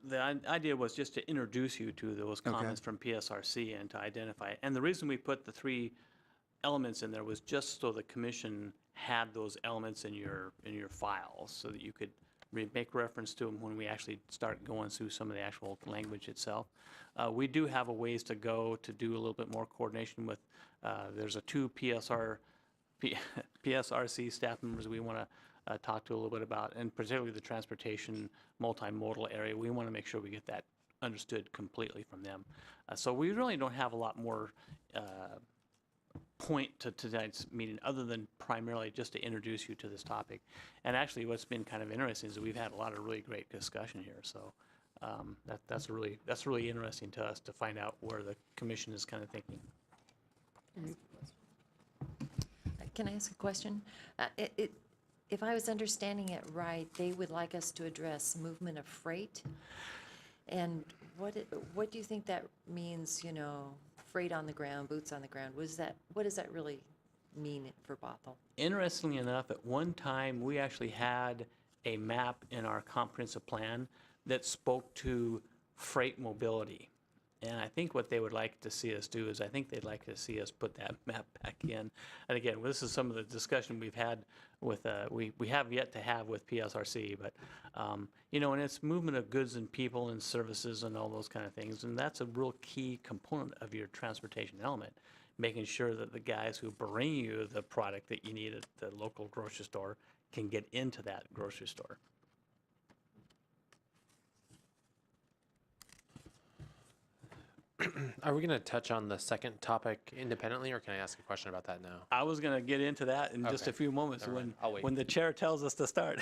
the idea was just to introduce you to those comments from PSRC and to identify. And the reason we put the 3 elements in there was just so the commission had those elements in your files, so that you could make reference to them when we actually start going through some of the actual language itself. We do have a ways to go to do a little bit more coordination with. There's 2 PSRC staff members we want to talk to a little bit about, and particularly the transportation multimodal area. We want to make sure we get that understood completely from them. So we really don't have a lot more point to tonight's meeting other than primarily just to introduce you to this topic. And actually what's been kind of interesting is that we've had a lot of really great discussion here. So that's really interesting to us to find out where the commission is kind of thinking. Can I ask a question? If I was understanding it right, they would like us to address movement of freight. And what do you think that means, freight on the ground, boots on the ground? What does that really mean for Bothell? Interestingly enough, at one time, we actually had a map in our comprehensive plan that spoke to freight mobility. And I think what they would like to see us do is I think they'd like to see us put that map back in. And again, this is some of the discussion we've had with, we have yet to have with PSRC, but, and it's movement of goods and people and services and all those kind of things. And that's a real key component of your transportation element, making sure that the guys who bring you the product that you need at the local grocery store can get into that grocery store. Are we going to touch on the second topic independently, or can I ask a question about that now? I was going to get into that in just Okay. a few moments All right. I'll wait. when the chair tells us to start.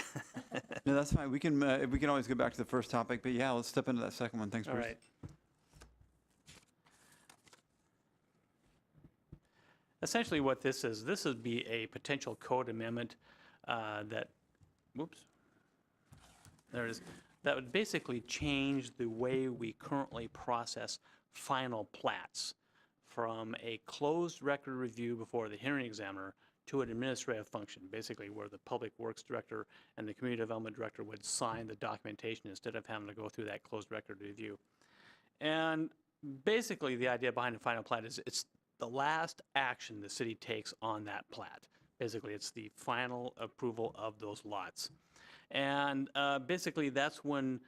No, that's fine. We can always go back to the first topic, but yeah, let's step into that second one. Thanks, All Bruce. right. Essentially what this would be a potential code amendment that would basically change the way we currently process final plats from a closed record review before the hearing examiner to an administrative function, basically where the public works director and the community development director would sign the documentation instead of having to go through that closed record review. And basically the idea behind the final plat is it's the last action the city takes on that plat. Basically, it's the final approval of those lots. And basically, that's when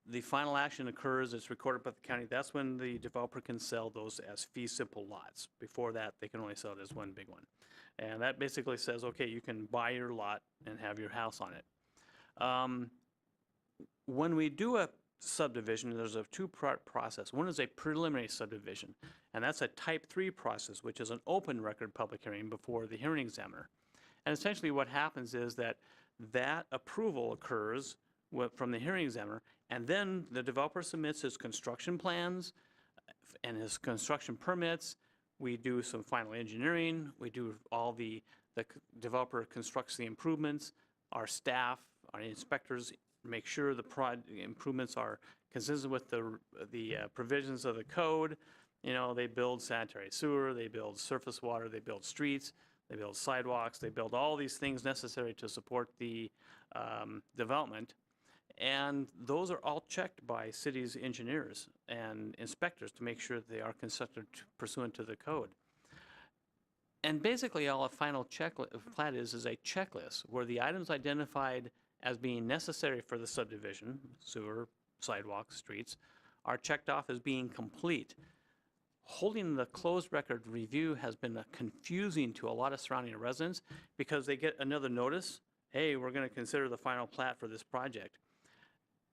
the final action occurs. It's recorded by the county. That's when the developer can sell those as fee simple lots. Before that, they can only sell it as one big one. And that basically says, okay, you can buy your lot and have your house on it. When we do a subdivision, there's a two-part process. One is a preliminary subdivision, and that's a type 3 process, which is an open record public hearing before the hearing examiner. And essentially what happens is that approval occurs from the hearing examiner, and then the developer submits his construction plans and his construction permits. We do some final engineering. We do all the developer constructs the improvements. Our staff, our inspectors make sure the improvements are consistent with the provisions of the code. You know, they build sanitary sewer, they build surface water, they build streets, they build sidewalks, they build all these things necessary to support the development. And those are all checked by city's engineers and inspectors to make sure they are constructed pursuant to the code. And basically all a final plat is a checklist where the items identified as being necessary for the subdivision, sewer, sidewalks, streets, are checked off as being complete. Holding the closed record review has been confusing to a lot of surrounding residents because they get another notice, hey, we're going to consider the final plat for this project.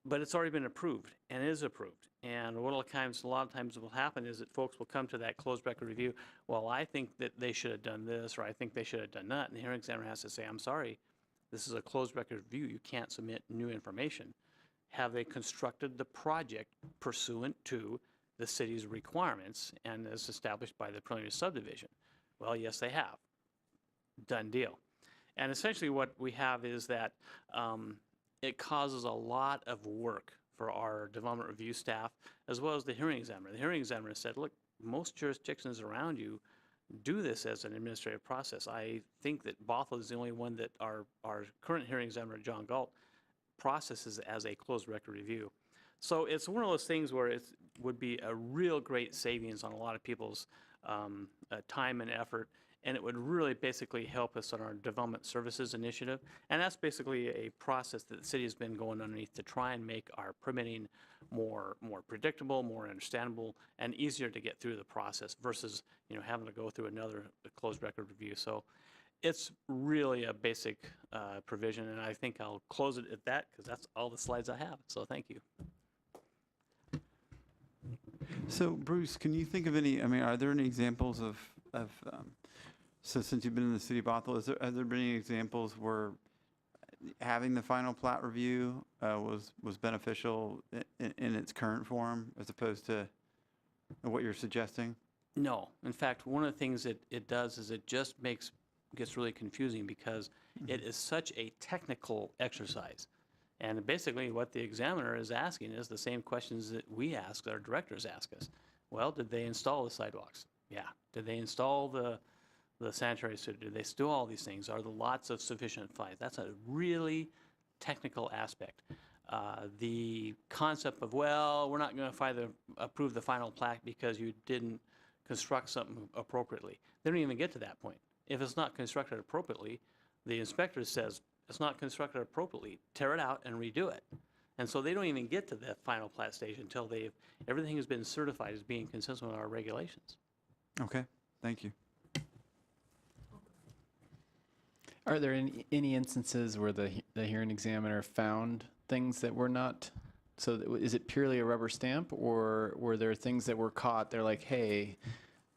But it's already been approved and is approved. And a lot of times what will happen is that folks will come to that closed record review, well, I think that they should have done this, or I think they should have done that. And the hearing examiner has to say, I'm sorry, this is a closed record review. You can't submit new information. Have they constructed the project pursuant to the city's requirements and as established by the preliminary subdivision? Well, yes, they have. Done deal. And essentially what we have is that it causes a lot of work for our development review staff as well as the hearing examiner. The hearing examiner said, look, most jurisdictions around you do this as an administrative process. I think that Bothell is the only one that our current hearing examiner, John Galt, processes as a closed record review. So it's one of those things where it would be a real great savings on a lot of people's time and effort, and it would really basically help us on our development services initiative. And that's basically a process that the city has been going underneath to try and make our permitting more predictable, more understandable, and easier to get through the process versus having to go through another closed record review. So it's really a basic provision, and I think I'll close it at that because that's all the slides I have. So thank you. So Bruce, can you think of any, are there any examples of so since you've been in the city of Bothell, has there been any examples where having the final plat review was beneficial in its current form as opposed to what you're suggesting? No. In fact, one of the things it does is it just gets really confusing because it is such a technical exercise. And basically what the examiner is asking is the same questions that we ask, that our directors ask us. Well, did they install the sidewalks? Yeah. Did they install the sanitary sewer? Did they do all these things? Are the lots of sufficient size? That's a really technical aspect. The concept of, well, we're not going to approve the final plat because you didn't construct something appropriately. They don't even get to that point. If it's not constructed appropriately, the inspector says, it's not constructed appropriately, tear it out and redo it. And so they don't even get to the final plat stage until everything has been certified as being consistent with our regulations. Okay, thank you. Are there any instances where the hearing examiner found things that were not? So is it purely a rubber stamp, or were there things that were caught? They're like, hey,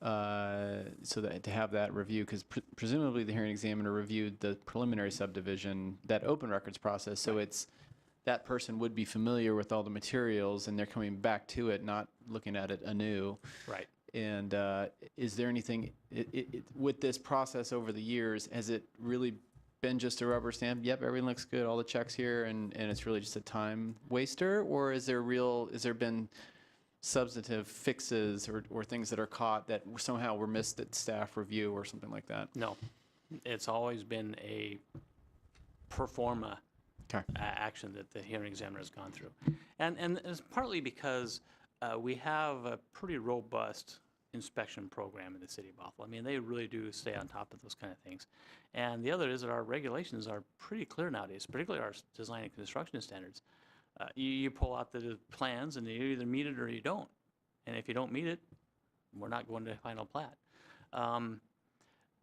so that to have that review, because presumably the hearing examiner reviewed the preliminary subdivision, that open records process. So it's that person would be familiar with all the materials, and they're coming back to it, not looking at it anew. Right. And is there anything with this process over the years, has it really been just a rubber stamp? Yep, everything looks good, all the checks here, and it's really just a time waster? Or is there been substantive fixes or things that are caught that somehow were missed at staff review or something like that? No. It's always been a pro forma Okay. action that the hearing examiner has gone through. And it's partly because we have a pretty robust inspection program in the city of Bothell. I mean, they really do stay on top of those kind of things. And the other is that our regulations are pretty clear nowadays, particularly our design and construction standards. You pull out the plans and you either meet it or you don't. And if you don't meet it, we're not going to final plat.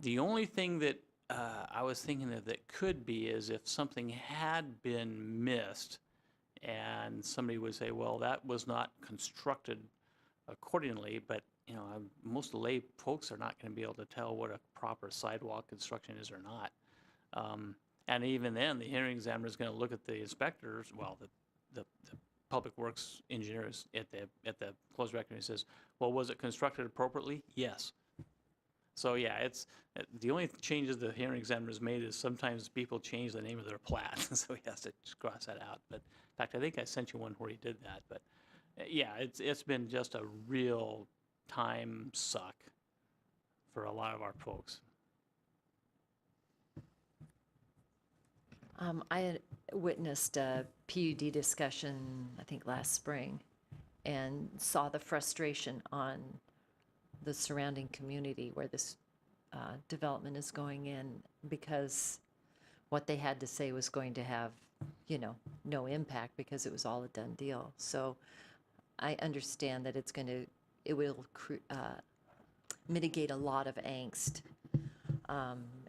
The only thing that I was thinking of that could be is if something had been missed and somebody would say, well, that was not constructed accordingly, but you know, most lay folks are not going to be able to tell what a proper sidewalk construction is or not. And even then, the hearing examiner is going to look at the inspectors, well, the public works engineers at the closed record and says, well, was it constructed appropriately? Yes. So yeah, it's the only changes the hearing examiner has made is sometimes people change the name of their plat, so he has to just cross that out. But in fact, I think I sent you one where he did that. But yeah, it's been just a real time suck for a lot of our folks. I had witnessed a PUD discussion, I think last spring, and saw the frustration on the surrounding community where this development is going in, because what they had to say was going to have, you know, no impact because it was all a done deal. So I understand that it will mitigate a lot of angst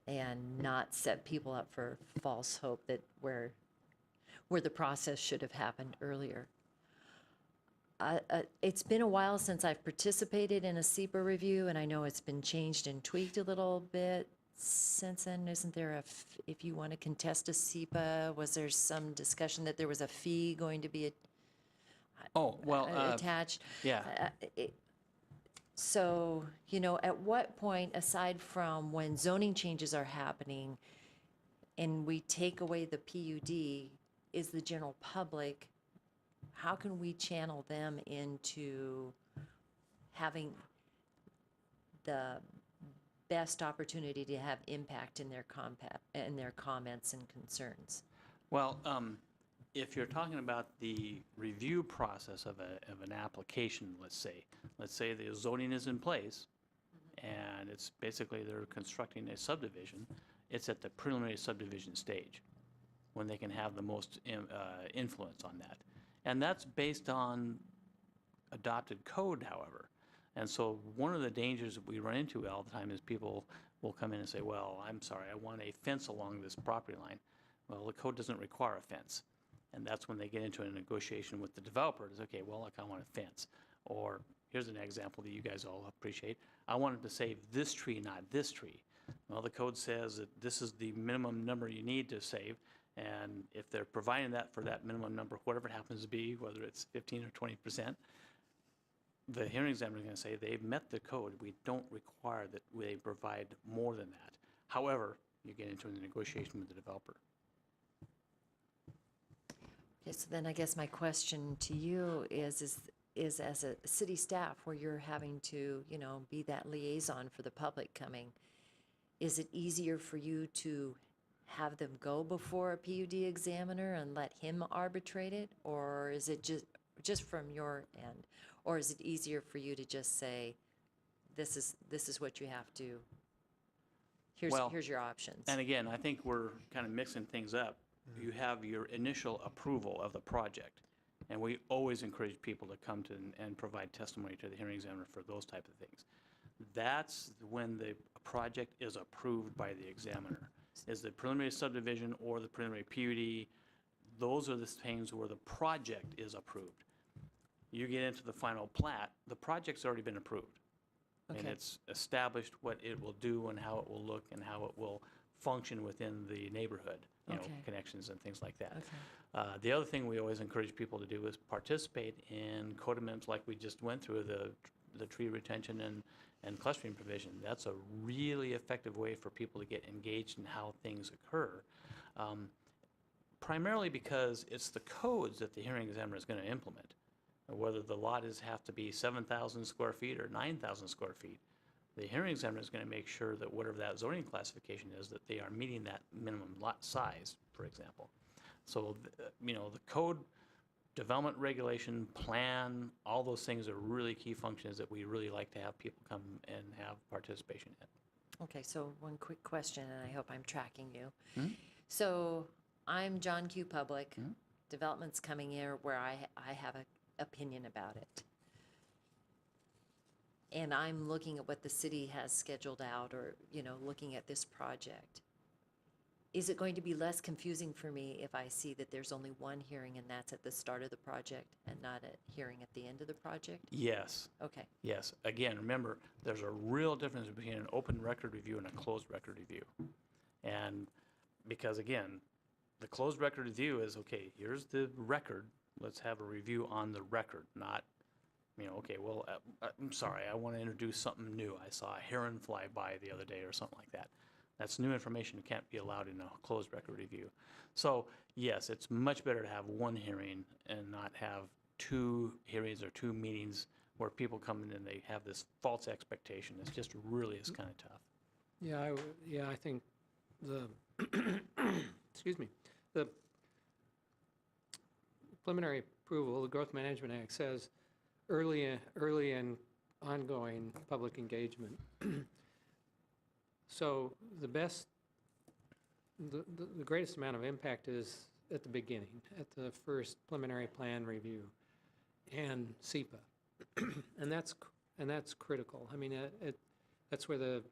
and not set people up for false hope that where the process should have happened earlier. It's been a while since I've participated in a SEPA review, and I know it's been changed and tweaked a little bit since then. Isn't there if you want to contest a SEPA, was there some discussion that there was a fee going to be attached? Yeah. So, you know, at what point, aside from when zoning changes are happening and we take away the PUD, is the general public, how can we channel them into having the best opportunity to have impact in their comments and concerns? Well, if you're talking about the review process of an application, let's say the zoning is in place, and it's basically they're constructing a subdivision, it's at the preliminary subdivision stage when they can have the most influence on that. And that's based on adopted code, however. And so one of the dangers that we run into all the time is people will come in and say, well, I'm sorry, I want a fence along this property line. Well, the code doesn't require a fence. And that's when they get into a negotiation with the developer. It's okay, well, look, I want a fence. Or here's an example that you guys all appreciate. I wanted to save this tree, not this tree. Well, the code says that this is the minimum number you need to save. And if they're providing that for that minimum number, whatever it happens to be, whether it's 15 or 20%, the hearing examiner is going to say they've met the code. We don't require that they provide more than that. However, you get into a negotiation with the developer. Okay, so then I guess my question to you is as a city staff where you're having to, you know, be that liaison for the public coming, is it easier for you to have them go before a PUD examiner and let him arbitrate it? Or is it just from your end? Or is it easier for you to just say, this is what you have to, here's your options? And again, I think we're kind of mixing things up. You have your initial approval of the project, and we always encourage people to come to and provide testimony to the hearing examiner for those type of things. That's when the project is approved by the examiner. Is the preliminary subdivision or the preliminary PUD, those are the things where the project is approved. You get into the final plat, the project's already been approved. And Okay. it's established what it will do and how it will look and how it will function within the neighborhood, you know, Okay. connections and things like that. Okay. The other thing we always encourage people to do is participate in code amendments like we just went through, the tree retention and clustering provision. That's a really effective way for people to get engaged in how things occur. Primarily because it's the codes that the hearing examiner is going to implement. Whether the lot have to be 7,000 square feet or 9,000 square feet, The hearing examiner is going to make sure that whatever that zoning classification is, that they are meeting that minimum lot size, for example. So, you know, the code, development regulation, plan, all those things are really key functions that we really like to have people come and have participation in. Okay, so one quick question, and I hope I'm tracking you. So I'm John Q. Public. Development's coming here where I have an opinion about it. And I'm looking at what the city has scheduled out, or, you know, looking at this project. Is it going to be less confusing for me if I see that there's only one hearing and that's at the start of the project and not a hearing at the end of the project? Yes. Okay, Yes. Again, remember, there's a real difference between an open record review and a closed record review. And because, again, the closed record review is, okay, here's the record. Let's have a review on the record, not, you know, okay, well, I'm sorry, I want to introduce something new. I saw a heron fly by the other day or something like that. That's new information. It can't be allowed in a closed record review. So, yes, it's much better to have one hearing and not have two hearings or two meetings where people come in and they have this false expectation. It's just really is kind of tough. Yeah, I think the, excuse me, the preliminary approval, the Growth Management Act says early and ongoing public engagement. So the greatest amount of impact is at the beginning, at the first preliminary plan review and SEPA. and that's critical. I mean, that's where the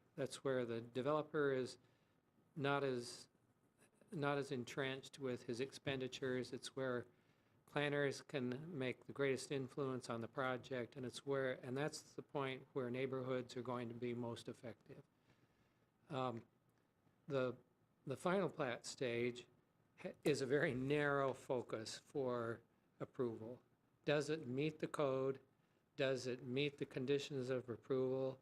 developer is not as entrenched with his expenditures. It's where planners can make the greatest influence on the project, and that's the point where neighborhoods are going to be most effective. The final plat stage is a very narrow focus for approval. Does it meet the code? Does it meet the conditions of approval?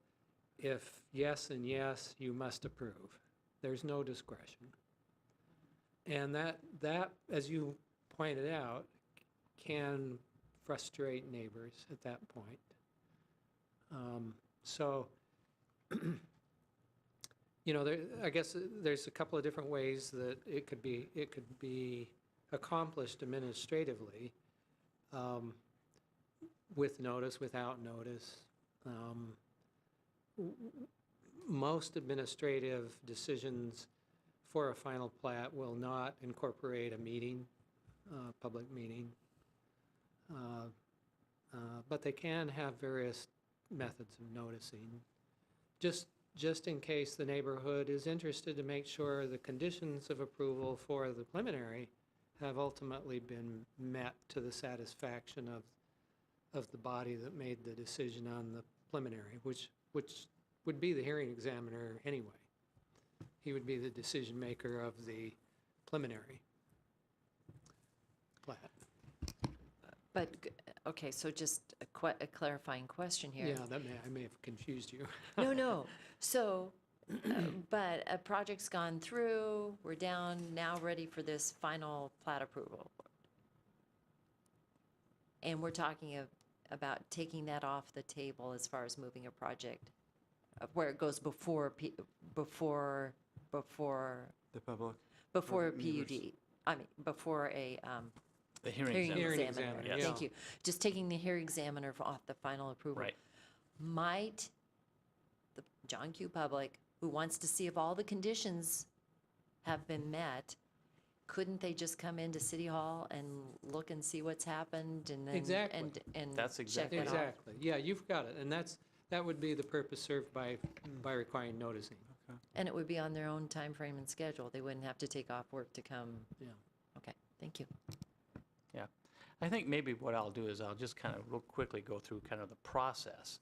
If yes and yes, you must approve. There's no discretion. And that, as you pointed out, can frustrate neighbors at that point. You know, I guess there's a couple of different ways that it could be accomplished administratively, with notice, without notice. Most administrative decisions for a final plat will not incorporate a meeting, public meeting, but they can have various methods of noticing. Just in case the neighborhood is interested to make sure the conditions of approval for the preliminary have ultimately been met to the satisfaction of the body that made the decision on the preliminary, which would be the hearing examiner anyway. He would be the decision maker of the preliminary plat. but, okay, so just a clarifying question here. Yeah, I may have confused you. No. So, but a project's gone through, we're down, now ready for this final plat approval. And we're talking about taking that off the table as far as moving a project, where it goes before The public. before a members. PUD. I mean, before a The hearing hearing examiner. Hearing examiner. examiner, Thank yeah. you. Just taking the hearing examiner off the final approval. Right. Might the John Q. Public, who wants to see if all the conditions have been met, couldn't they just come into City Hall and look and see what's happened and then Exactly. and That's check exactly it off? Exactly. Yeah, you've got it. And that would be the purpose served by requiring noticing. And it would be on their own time frame and schedule. They wouldn't have to take off work to come. Yeah. Okay, thank you. Yeah. I think maybe what I'll do is I'll just kind of real quickly go through kind of the process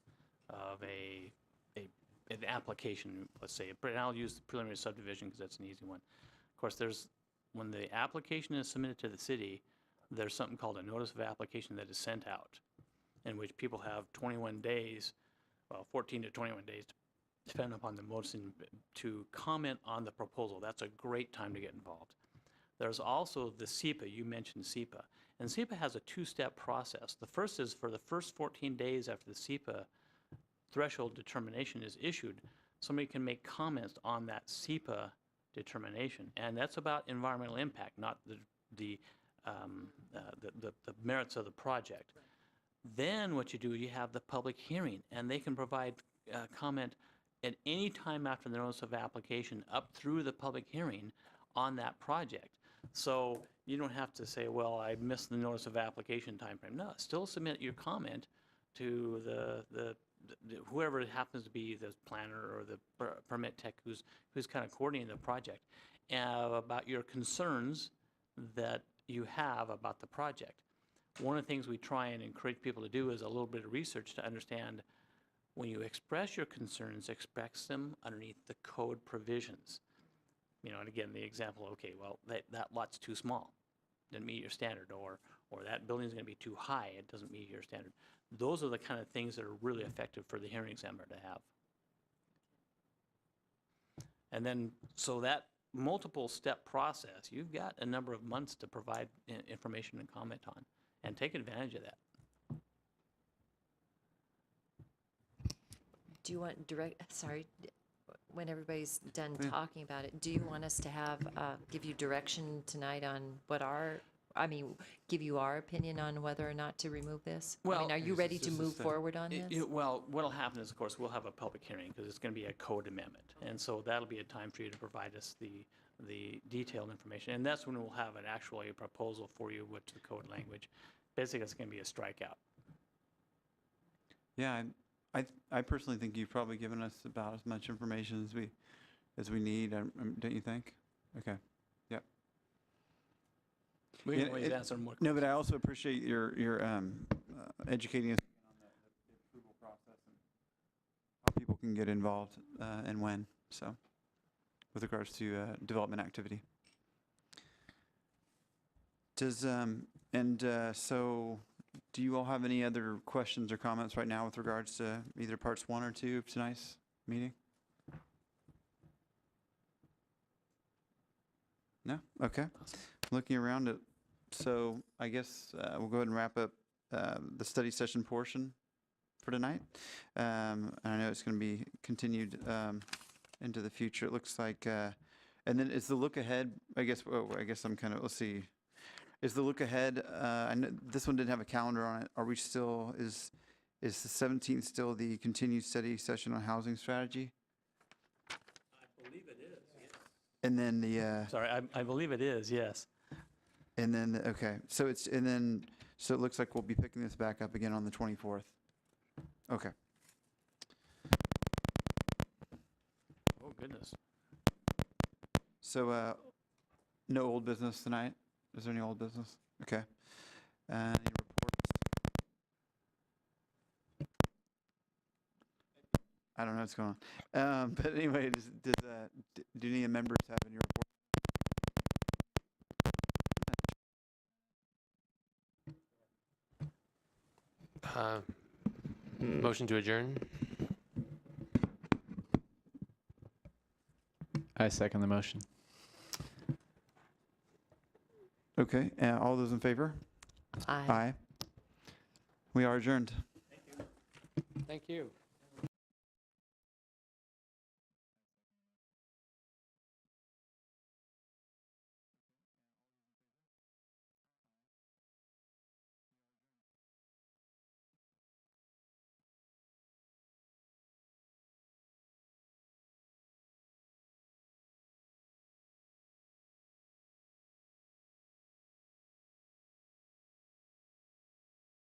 of an application, let's say, and I'll use the preliminary subdivision because that's an easy one. Of course, when the application is submitted to the city, there's something called a notice of application that is sent out, in which people have 21 days, well, 14 to 21 days, depending upon the motion, to comment on the proposal. That's a great time to get involved. There's also the SEPA. You mentioned SEPA. And SEPA has a two-step process. The first is for the first 14 days after the SEPA threshold determination is issued, somebody can make comments on that SEPA determination. And that's about environmental impact, not the merits of the project. Then what you do, you have the public hearing, and they can provide comment at any time after the notice of application up through the public hearing on that project. So you don't have to say, well, I missed the notice of application timeframe. No, still submit your comment to the whoever it happens to be, the planner or the permit tech who's kind of coordinating the project, about your concerns that you have about the project. One of the things we try and encourage people to do is a little bit of research to understand when you express your concerns, express them underneath the code provisions. You know, and again, the example, okay, well, that lot's too small, doesn't meet your standard, or that building's going to be too high, it doesn't meet your standard. Those are the kind of things that are really effective for the hearing examiner to have. And then, so that multiple step process, you've got a number of months to provide information and comment on, and take advantage of that. Do you want when everybody's done Yeah. talking about it, do you want us to have, give you direction tonight on give you our opinion on whether or not to remove this? I Well, mean, are you ready to just move forward on this? Well, what'll happen is, of course, we'll have a public hearing because it's going to be a code amendment. And so that'll be a time for you to provide us the detailed information. And that's when we'll have a proposal for you with the code language. Basically, it's going to be a strikeout. Yeah, I personally think you've probably given us about as much information as we need, don't you think? Okay. Yep. We Yeah, can always answer more. No, but I also appreciate your educating us on the approval process and how people can get involved and when. So, with regards to development activity. So, do you all have any other questions or comments right now with regards to either parts 1 or 2 of tonight's meeting? No? Okay. Looking around it, so I guess we'll go ahead and wrap up the study session portion for tonight. And I know it's going to be continued into the future. It looks like, and then is the look ahead, I guess I'm kind of, let's see. Is the look ahead, I know this one didn't have a calendar on it. Are we still, is the 17th still the continued study session on housing strategy? I believe it is, yes. And then the, Sorry, I believe it is, yes. and then, okay, so it looks like we'll be picking this back up again on the 24th. Okay. Oh, goodness. So, no old business tonight? Is there any old business? Okay. Any reports? I don't know what's going on. But anyway, do any members have any reports? Motion to adjourn? I second the motion. Okay, all those in favor? Aye. Aye. We are adjourned. Thank you.